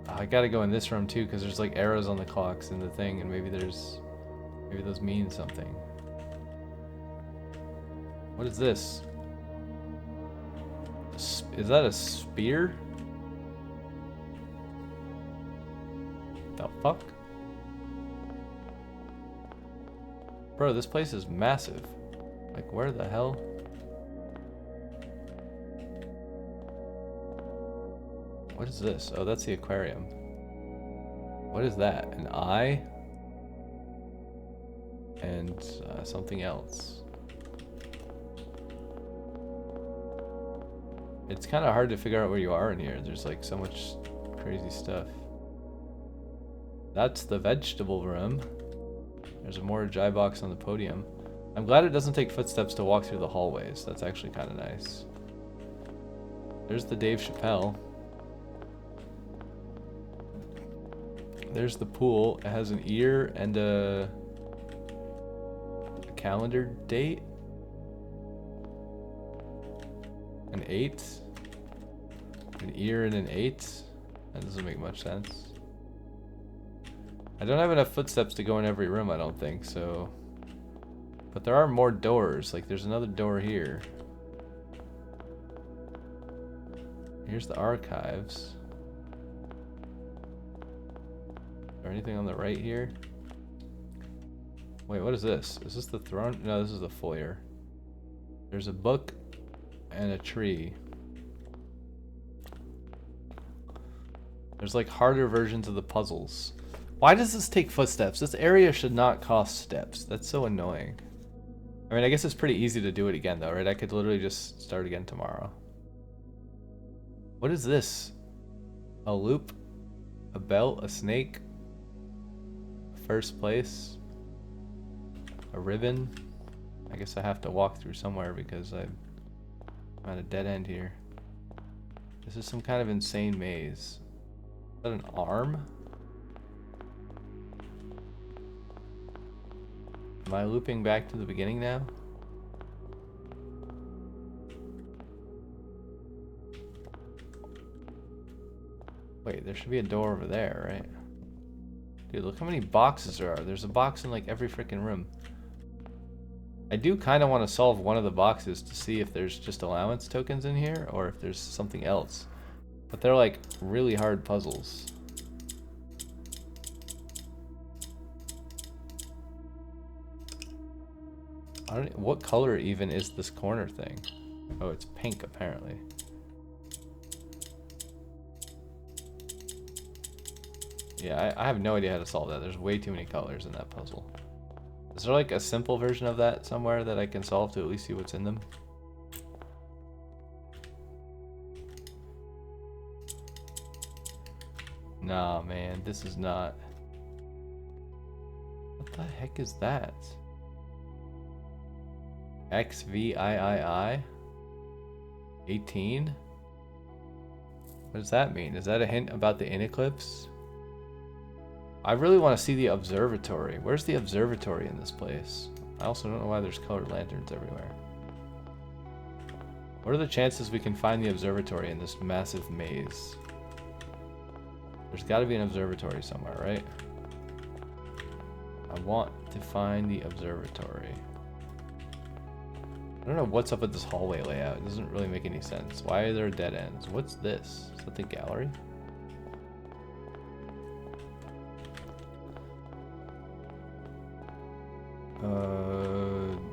Oh, I gotta go in this room too, because there's like arrows on the clocks in the thing, and maybe those mean something. What is this? Is that a spear? The fuck? Bro, this place is massive. Like, where the hell? What is this? Oh, that's the aquarium. What is that? An eye? And something else. It's kind of hard to figure out where you are in here. There's like so much crazy stuff. That's the vegetable room. There's a more Jai box on the podium. I'm glad it doesn't take footsteps to walk through the hallways. That's actually kind of nice. There's the Dave Chappelle. There's the pool. It has an ear and a calendar date. An 8. An ear and an 8. That doesn't make much sense. I don't have enough footsteps to go in every room, I don't think, so... But there are more doors. Like, there's another door here. Here's the archives. Is there anything on the right here? Wait, what is this? Is this the throne? No, this is the foyer. There's a book and a tree. There's like harder versions of the puzzles. Why does this take footsteps? This area should not cost steps. That's so annoying. I mean, I guess it's pretty easy to do it again though, right? I could literally just start again tomorrow. What is this? A loop? A belt? A snake? First place? A ribbon? I guess I have to walk through somewhere because I'm at a dead end here. This is some kind of insane maze. Is that an arm? Am I looping back to the beginning now? Wait, there should be a door over there, right? Dude, look how many boxes there are. There's a box in like every freaking room. I do kind of want to solve one of the boxes to see if there's just allowance tokens in here or if there's something else. But they're like really hard puzzles. What color even is this corner thing? Oh, it's pink apparently. Yeah, I have no idea how to solve that. There's way too many colors in that puzzle. Is there like a simple version of that somewhere that I can solve to at least see what's in them? Nah, man, this is not. What the heck is that? XVIII? 18? What does that mean? Is that a hint about the eclipse? I really want to see the observatory. Where's the observatory in this place? I also don't know why there's colored lanterns everywhere. What are the chances we can find the observatory in this massive maze? There's got to be an observatory somewhere, right? I want to find the observatory. I don't know what's up with this hallway layout. It doesn't really make any sense. Why are there dead ends? What's this? Is that the gallery?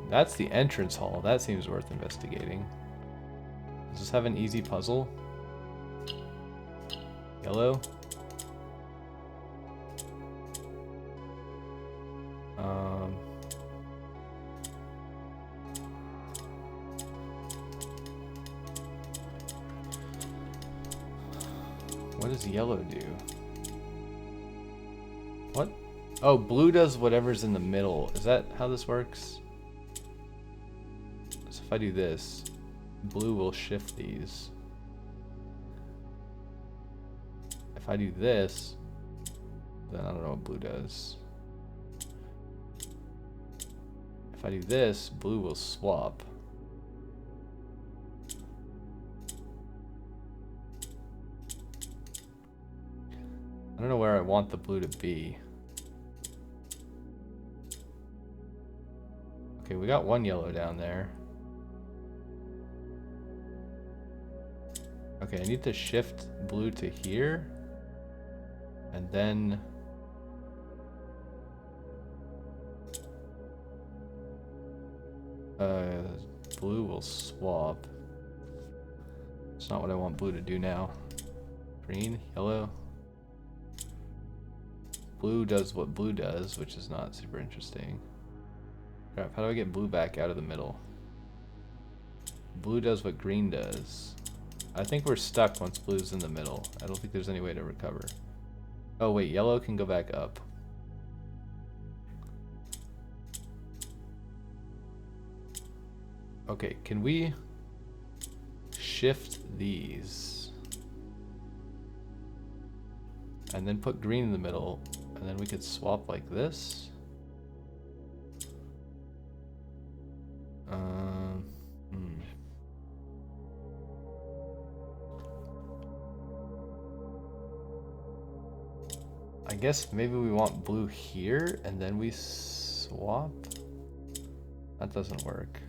That's the entrance hall. That seems worth investigating. Does this have an easy puzzle? Yellow? What does yellow do? What? Oh, blue does whatever's in the middle. Is that how this works? So if I do this, blue will shift these. If I do this, then I don't know what blue does. If I do this, blue will swap. I don't know where I want the blue to be. Okay, we got one yellow down there. Okay, I need to shift blue to here. And then... blue will swap. It's not what I want blue to do now. Green, yellow. Blue does what blue does, which is not super interesting. Crap, how do I get blue back out of the middle? Blue does what green does. I think we're stuck once blue's in the middle. I don't think there's any way to recover. Oh wait, yellow can go back up. Okay, can we shift these? And then put green in the middle, and then we could swap like this. I guess maybe we want blue here, and then we swap? That doesn't work.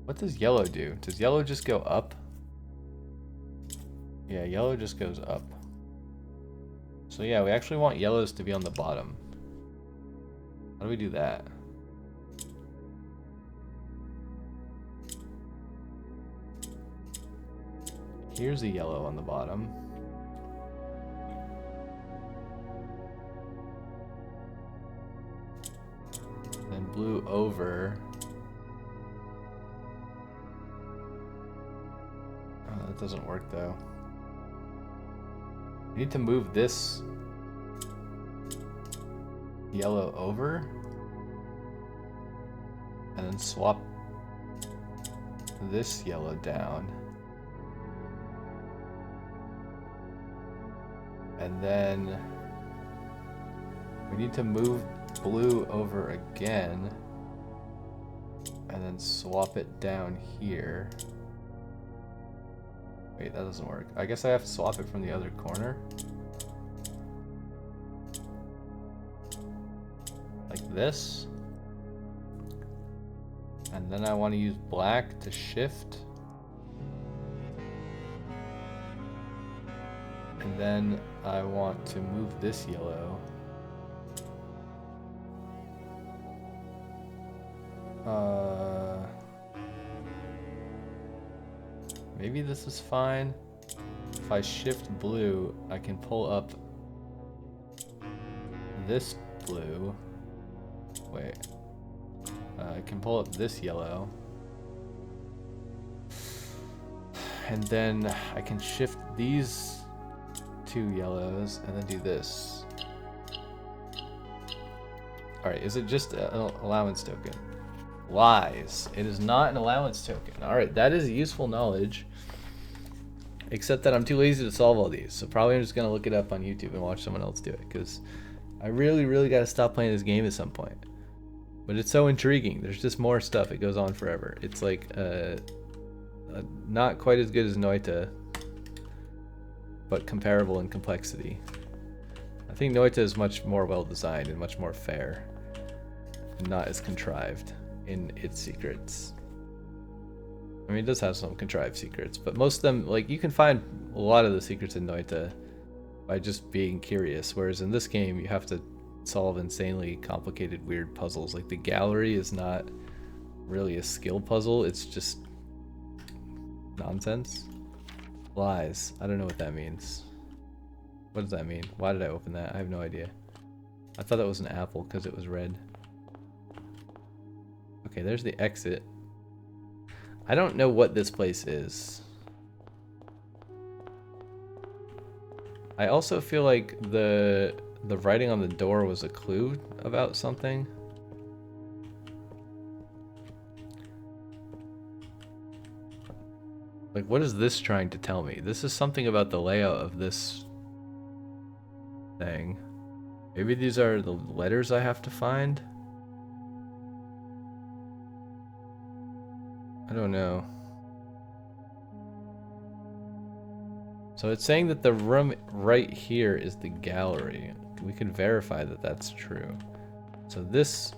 What does yellow do? Does yellow just go up? Yeah, yellow just goes up. So yeah, we actually want yellows to be on the bottom. How do we do that? Here's a yellow on the bottom. Then blue over. Oh, that doesn't work though. We need to move this yellow over and then swap this yellow down. And then we need to move blue over again and then swap it down here. Wait, that doesn't work. I guess I have to swap it from the other corner. Like this. And then I want to use black to shift. And then I want to move this yellow. Maybe this is fine. If I shift blue, I can pull up this blue. Wait. I can pull up this yellow. And then I can shift these two yellows and then do this. Alright, is it just an allowance token? Lies. It is not an allowance token. Alright, that is useful knowledge. Except that I'm too lazy to solve all these. So probably I'm just going to look it up on YouTube and watch someone else do it. Because I really, really got to stop playing this game at some point. But it's so intriguing. There's just more stuff. It goes on forever. It's like not quite as good as Noita, but comparable in complexity. I think Noita is much more well designed and much more fair, and not as contrived in its secrets. I mean, it does have some contrived secrets, but most of them, like, you can find a lot of the secrets in Noita by just being curious, whereas in this game you have to solve insanely complicated, weird puzzles. Like, the gallery is not really a skill puzzle, it's just nonsense. Lies. I don't know what that means. What does that mean? Why did I open that? I have no idea. I thought that was an apple because it was red. Okay, there's the exit. I don't know what this place is. I also feel like the writing on the door was a clue about something. Like, what is this trying to tell me? This is something about the layout of this thing. Maybe these are the letters I have to find? I don't know. So it's saying that the room right here is the gallery. We can verify that that's true. So this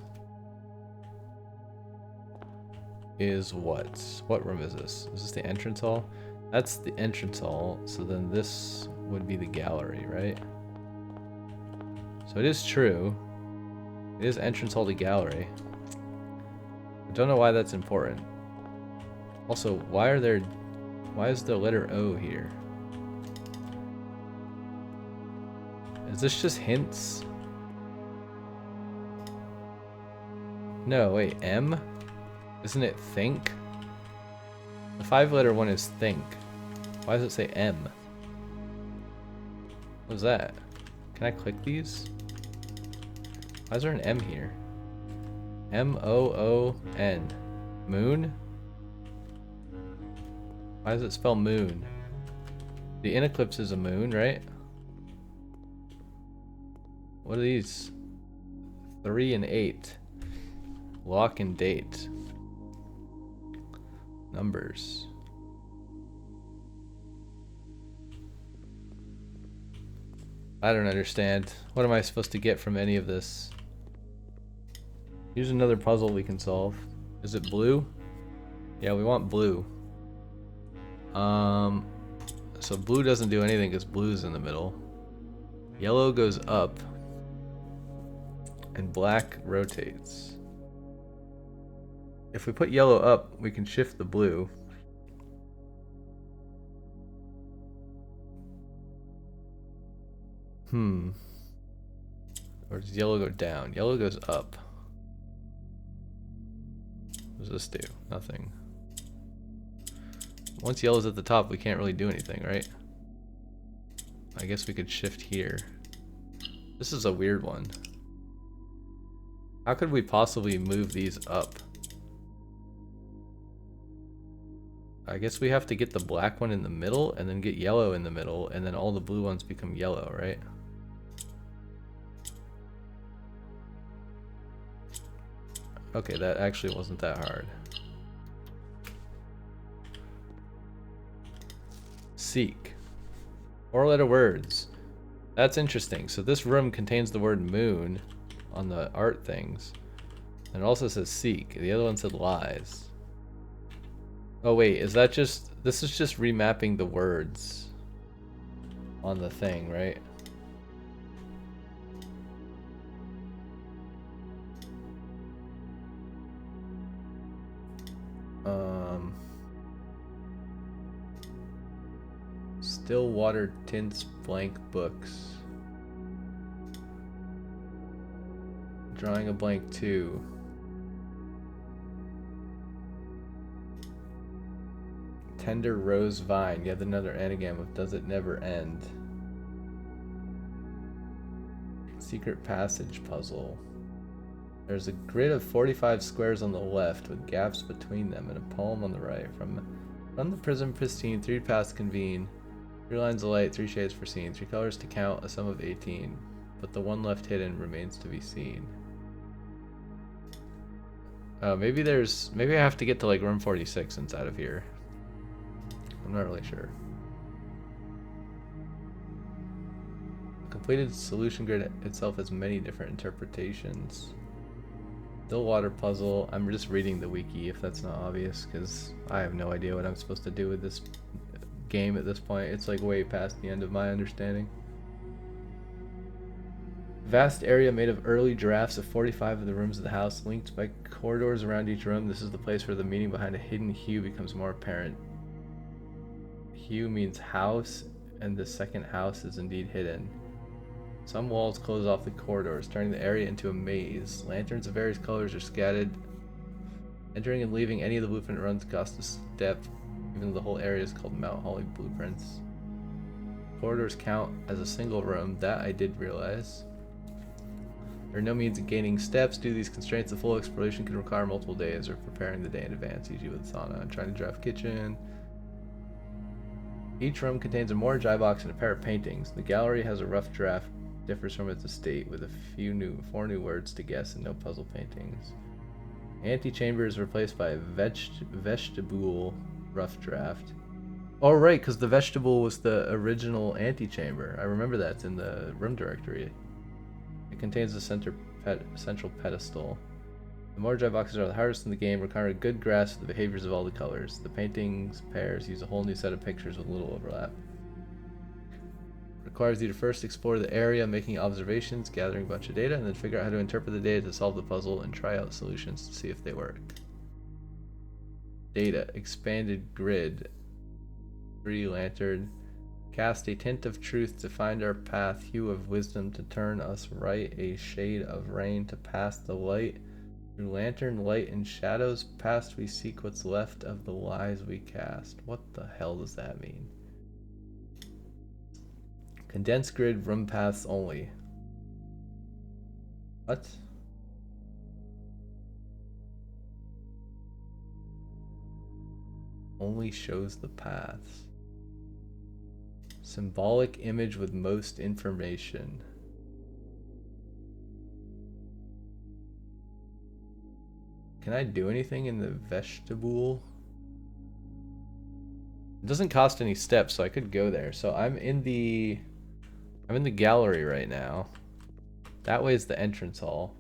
is what? What room is this? Is this the entrance hall? That's the entrance hall. So then this would be the gallery, right? So it is true. It is entrance hall to gallery. I don't know why that's important. Also, why is the letter O here? Is this just hints? No, wait, M? Isn't it think? The 5-letter one is think. Why does it say M? What is that? Can I click these? Why is there an M here? M-O-O-N. Moon? Why does it spell moon? The in eclipse is a moon, right? What are these? 3 and 8. Lock and date. Numbers. I don't understand. What am I supposed to get from any of this? Here's another puzzle we can solve. Is it blue? Yeah, we want blue. So blue doesn't do anything because blue's in the middle. Yellow goes up. And black rotates. If we put yellow up, we can shift the blue. Or does yellow go down? Yellow goes up. What does this do? Nothing. Once yellow's at the top, we can't really do anything, right? I guess we could shift here. This is a weird one. How could we possibly move these up? I guess we have to get the black one in the middle and then get yellow in the middle and then all the blue ones become yellow, right? Okay, that actually wasn't that hard. Seek. 4-letter words. That's interesting. So this room contains the word moon on the art things. And it also says seek. The other one said lies. Oh wait, is that just... This is just remapping the words on the thing, right? Still water tints blank books. Drawing a blank 2. Tender rose vine. Yet another anagram of does it never end. Secret passage puzzle. There's a grid of 45 squares on the left with gaps between them and a poem on the right. From the prism pristine, 3 paths convene. 3 lines of light, 3 shades foreseen. 3 colors to count, a sum of 18. But the one left hidden remains to be seen. Maybe I have to get to like room 46 inside of here. I'm not really sure. The completed solution grid itself has many different interpretations. Still water puzzle. I'm just reading the wiki if that's not obvious, because I have no idea what I'm supposed to do with this game at this point. It's like way past the end of my understanding. Vast area made of early drafts of 45 of the rooms of the house, linked by corridors around each room. This is the place where the meaning behind a hidden hue becomes more apparent. Hue means house, and the second house is indeed hidden. Some walls close off the corridors, turning the area into a maze. Lanterns of various colors are scattered. Entering and leaving any of the blueprint runs costs a step, even though the whole area is called Mount Holly Blueprints. Corridors count as a single room, that I did realize. There are no means of gaining steps. Due to these constraints, the full exploration can require multiple days or preparing the day in advance, usually with sauna. I'm trying to draft kitchen. Each room contains a mortgage eye box and a pair of paintings. The gallery has a rough draft, differs from its estate, with four new words to guess and no puzzle paintings. Antechamber is replaced by a vestibule rough draft. Oh right, because the vestibule was the original antechamber. I remember that's in the room directory. It contains a central pedestal. The mortgage eye boxes are the hardest in the game, require a good grasp of the behaviors of all the colors. The paintings pairs use a whole new set of pictures with little overlap. Requires you to first explore the area, making observations, gathering a bunch of data, and then figure out how to interpret the data to solve the puzzle and try out solutions to see if they work. Data. Expanded grid. 3 lantern. Cast a tint of truth to find our path, hue of wisdom to turn us right, a shade of rain to pass the light. Through lantern, light, and shadows past we seek what's left of the lies we cast. What the hell does that mean? Condensed grid, room paths only. What? Only shows the paths. Symbolic image with most information. Can I do anything in the vestibule? It doesn't cost any steps, so I could go there. So I'm in the gallery right now. That way is the entrance hall.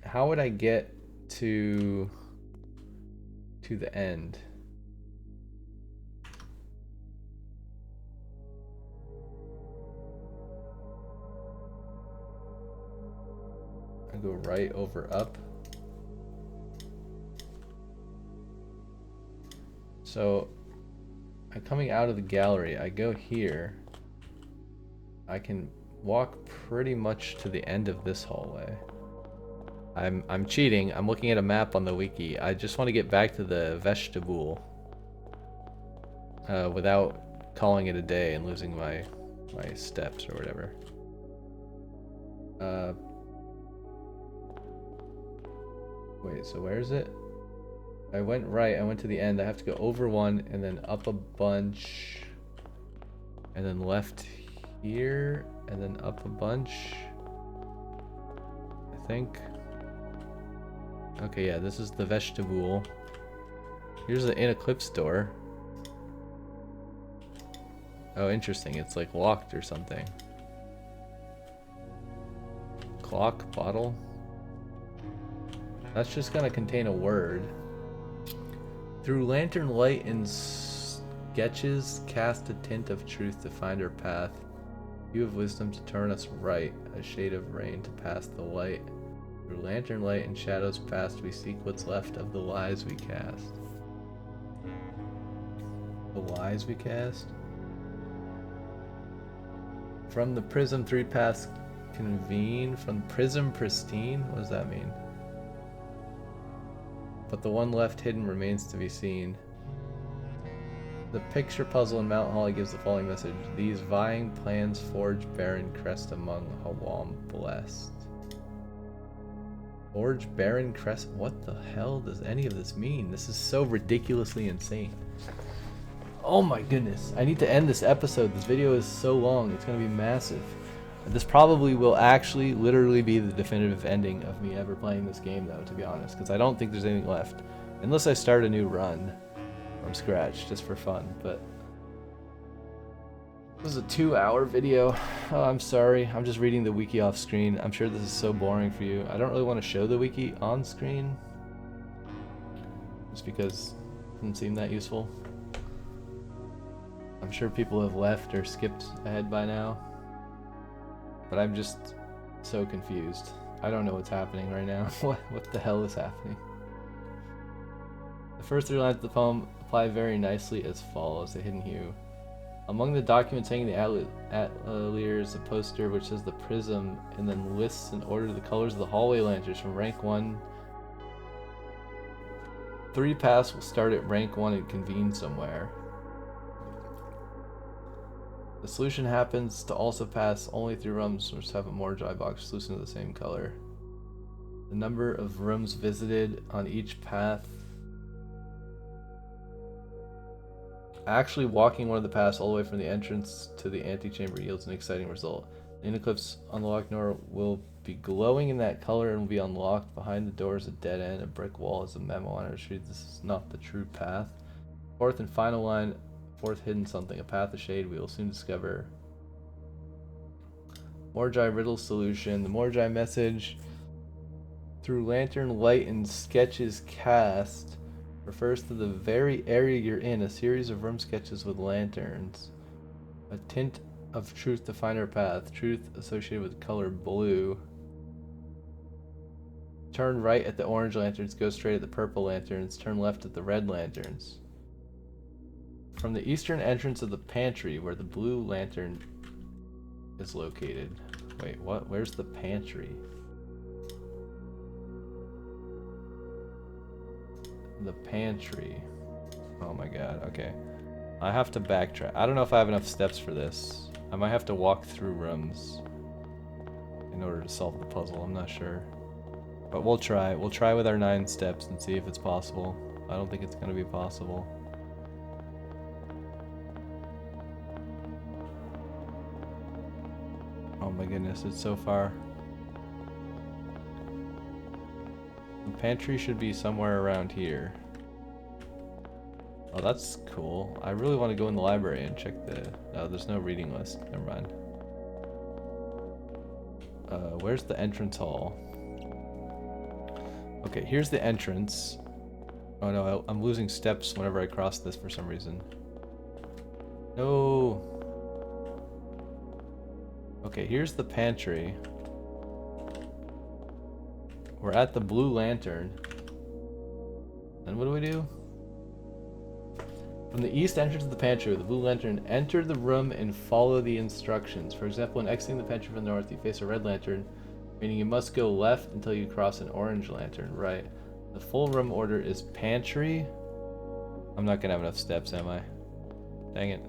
How would I get to the end? I go right over up. So I'm coming out of the gallery. I go here. I can walk pretty much to the end of this hallway. I'm cheating. I'm looking at a map on the wiki. I just want to get back to the vestibule without calling it a day and losing my steps or whatever. Wait, so where is it? I went right, I went to the end. I have to go over one and then up a bunch and then left here and then up a bunch, I think. Okay, yeah, this is the vestibule. Here's the in Eclipse door. Oh, interesting. It's like locked or something. Clock, bottle. That's just gonna contain a word. Through lantern light and sketches, cast a tint of truth to find our path. Hue of wisdom to turn us right, a shade of rain to pass the light. Through lantern light and shadows past, we seek what's left of the lies we cast. The lies we cast? From the prism, 3 paths convene. From prism pristine? What does that mean? But the one left hidden remains to be seen. The picture puzzle in Mount Holly gives the following message. These vying plans forge barren crest among Hawam blessed. Forge barren crest? What the hell does any of this mean? This is so ridiculously insane. Oh my goodness. I need to end this episode. This video is so long. It's going to be massive. This probably will actually literally be the definitive ending of me ever playing this game, though, to be honest, because I don't think there's anything left. Unless I start a new run from scratch, just for fun, but... This is a 2-hour video. Oh, I'm sorry, I'm just reading the wiki off screen. I'm sure this is so boring for you. I don't really want to show the wiki on screen, just because it doesn't seem that useful. I'm sure people have left or skipped ahead by now. But I'm just so confused. I don't know what's happening right now. What the hell is happening? The first 3 lines of the poem apply very nicely as follows. A hidden hue. Among the documents hanging the atelier is a poster which says the prism and then lists in order the colors of the hallway lanterns from rank 1. 3 paths will start at rank 1 and convene somewhere. The solution happens to also pass only through rooms which have a more dry box solution of the same color. The number of rooms visited on each path. Actually walking one of the paths all the way from the entrance to the antechamber yields an exciting result. The eclipse unlocked door will be glowing in that color and will be unlocked. Behind the door is a dead end. A brick wall is a memo on it. This is not the true path. 4th and final line. 4th hidden something, a path of shade we will soon discover. Morjai riddle solution. The Morjai message through lantern light and sketches cast refers to the very area you're in. A series of room sketches with lanterns. A tint of truth to find our path. Truth associated with the color blue. Turn right at the orange lanterns, go straight at the purple lanterns, turn left at the red lanterns. From the eastern entrance of the pantry, where the blue lantern is located. Wait, what? Where's the pantry? The pantry. Oh my god, okay. I have to backtrack. I don't know if I have enough steps for this. I might have to walk through rooms in order to solve the puzzle, I'm not sure. But we'll try. We'll try with our 9 steps and see if it's possible. I don't think it's going to be possible. Oh my goodness, it's so far. The pantry should be somewhere around here. Oh, that's cool. I really want to go in the library and check the... Oh, there's no reading list. Never mind. Where's the entrance hall? Okay, here's the entrance. Oh no, I'm losing steps whenever I cross this for some reason. No. Okay, here's the pantry. We're at the blue lantern. Then what do we do? From the east entrance of the pantry with the blue lantern, enter the room and follow the instructions. For example, when exiting the pantry from the north, you face a red lantern, meaning you must go left until you cross an orange lantern. Right. The full room order is pantry. I'm not gonna have enough steps, am I? Dang it.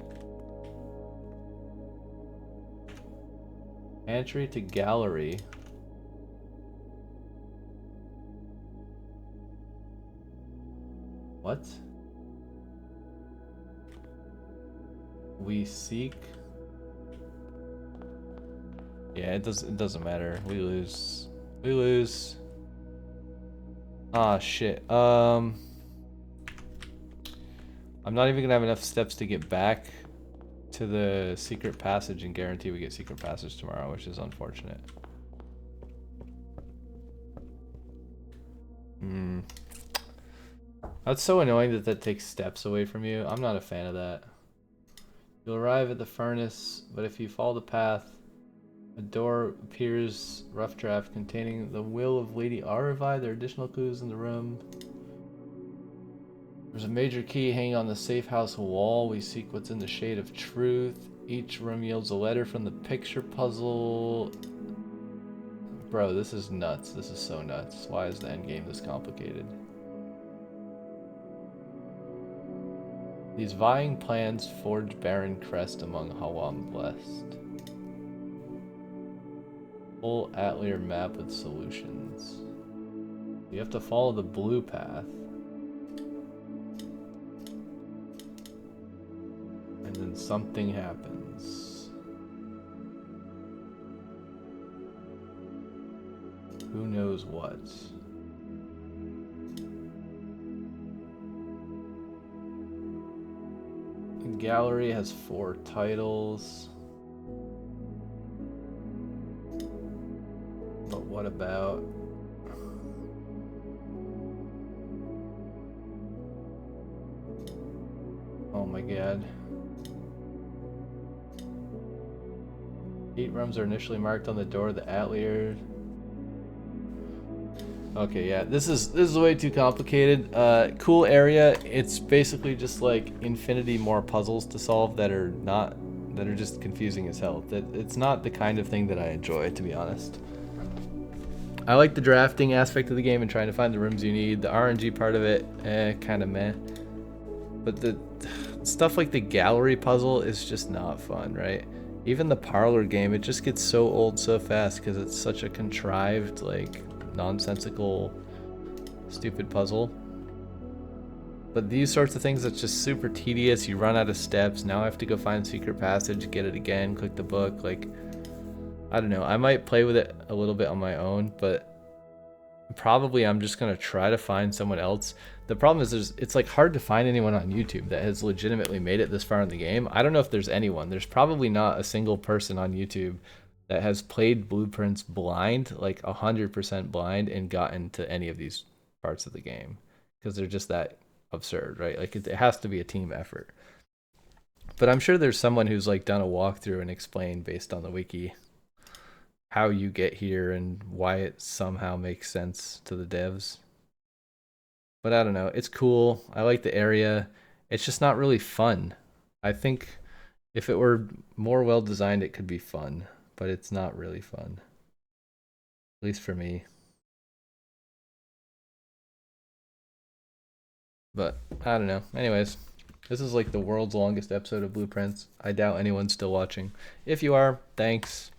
Pantry to gallery. What? We seek. Yeah, it doesn't matter. We lose. We lose. Ah, shit. I'm not even gonna have enough steps to get back to the secret passage and guarantee we get secret passage tomorrow, which is unfortunate. That's so annoying that that takes steps away from you. I'm not a fan of that. You'll arrive at the furnace, but if you follow the path, a door appears, rough draft, containing the will of Lady Aravi. There are additional clues in the room. There's a major key hanging on the safe house wall. We seek what's in the shade of truth. Each room yields a letter from the picture puzzle. Bro, this is nuts. This is so nuts. Why is the endgame this complicated? These vying plans forge barren crest among Hawam blessed. Full Atelier map with solutions. You have to follow the blue path. And then something happens. shows what? The gallery has 4 titles. But what about... Oh my god. 8 rooms are initially marked on the door of the Atelier. Okay, yeah, this is way too complicated. Cool area. It's basically just like infinity more puzzles to solve that are just confusing as hell. It's not the kind of thing that I enjoy, to be honest. I like the drafting aspect of the game and trying to find the rooms you need. The RNG part of it, kind of meh. But the stuff like the gallery puzzle is just not fun, right? Even the parlor game, it just gets so old so fast because it's such a contrived, like, nonsensical, stupid puzzle. But these sorts of things, it's just super tedious. You run out of steps. Now I have to go find secret passage, get it again, click the book. Like, I don't know. I might play with it a little bit on my own, but probably I'm just gonna try to find someone else. The problem is it's like hard to find anyone on YouTube that has legitimately made it this far in the game. I don't know if there's anyone. There's probably not a single person on YouTube that has played Blueprints blind, like 100% blind, and gotten to any of these parts of the game, because they're just that absurd, right? Like it has to be a team effort. But I'm sure there's someone who's like done a walkthrough and explained based on the wiki how you get here and why it somehow makes sense to the devs. But I don't know. It's cool. I like the area. It's just not really fun. I think if it were more well designed, it could be fun, but it's not really fun. At least for me. But I don't know. Anyways, this is like the world's longest episode of Blueprints. I doubt anyone's still watching. If you are, thanks.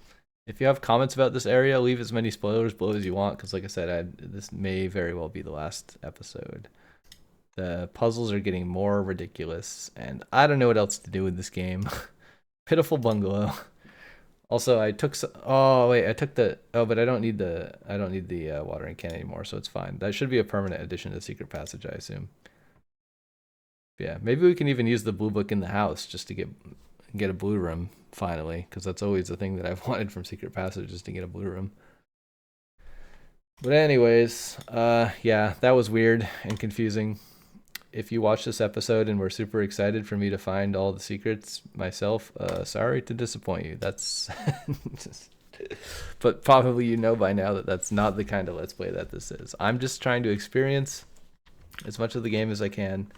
If you have comments about this area, leave as many spoilers below as you want, because like I said, this may very well be the last episode. The puzzles are getting more ridiculous, and I don't know what else to do with this game. Pitiful bungalow. Also, I took but I don't need the watering can anymore, so it's fine. That should be a permanent addition to Secret Passage, I assume. Yeah, maybe we can even use the blue book in the house just to get a blue room finally, because that's always the thing that I've wanted from Secret Passage, is to get a blue room. But anyways, yeah, that was weird and confusing. If you watch this episode and were super excited for me to find all the secrets myself, sorry to disappoint you. That's but probably you know by now that that's not the kind of Let's Play that this is. I'm just trying to experience as much of the game as I can,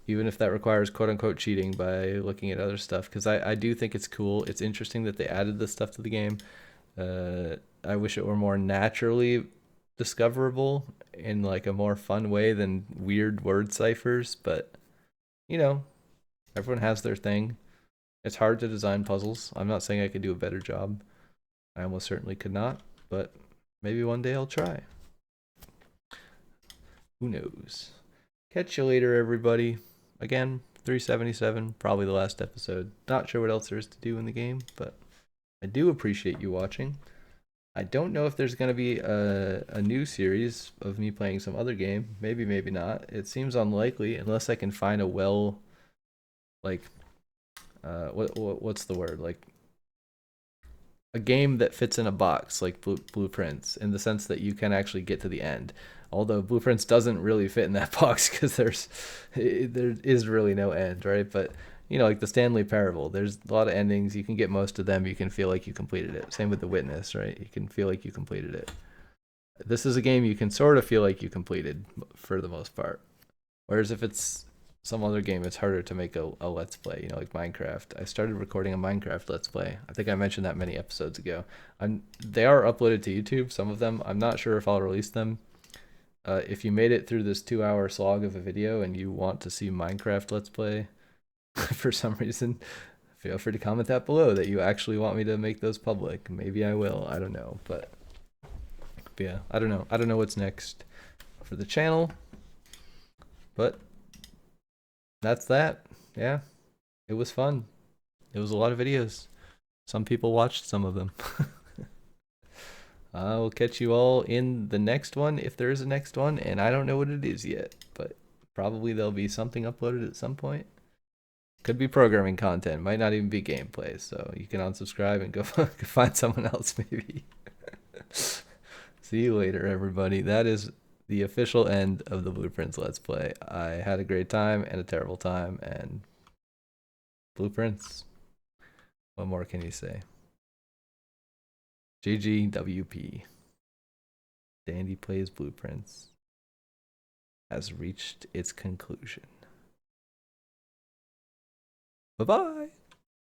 even if that requires quote-unquote cheating by looking at other stuff, because I do think it's cool. It's interesting that they added this stuff to the game. I wish it were more naturally discoverable in like a more fun way than weird word ciphers, but you know, everyone has their thing. It's hard to design puzzles. I'm not saying I could do a better job. I almost certainly could not, but maybe one day I'll try. Who knows? Catch you later, everybody. Again, 377, probably the last episode. Not sure what else there is to do in the game, but I do appreciate you watching. I don't know if there's going to be a new series of me playing some other game. Maybe, maybe not. It seems unlikely unless I can find a what's the word? Like a game that fits in a box, like Blueprints, in the sense that you can actually get to the end. Although Blueprints doesn't really fit in that box because there is really no end, right? But you know, like the Stanley Parable, there's a lot of endings. You can get most of them. You can feel like you completed it. Same with The Witness, right? You can feel like you completed it. This is a game you can sort of feel like you completed for the most part. Whereas if it's some other game, it's harder to make a Let's Play, you know, like Minecraft. I started recording a Minecraft Let's Play. I think I mentioned that many episodes ago. They are uploaded to YouTube, some of them. I'm not sure if I'll release them. If you made it through this 2-hour slog of a video and you want to see Minecraft Let's Play for some reason, feel free to comment that below that you actually want me to make those public. Maybe I will. I don't know. But yeah, I don't know. I don't know what's next for the channel. But that's that. Yeah, it was fun. It was a lot of videos. Some people watched some of them. I will catch you all in the next one if there is a next one, and I don't know what it is yet, but probably there'll be something uploaded at some point. Could be programming content, might not even be gameplay, so you can unsubscribe and go find someone else maybe. See you later, everybody. That is the official end of the Blueprints Let's Play. I had a great time and a terrible time, and Blueprints. What more can you say? GGWP. Dandy Plays Blueprints has reached its conclusion. Bye-bye.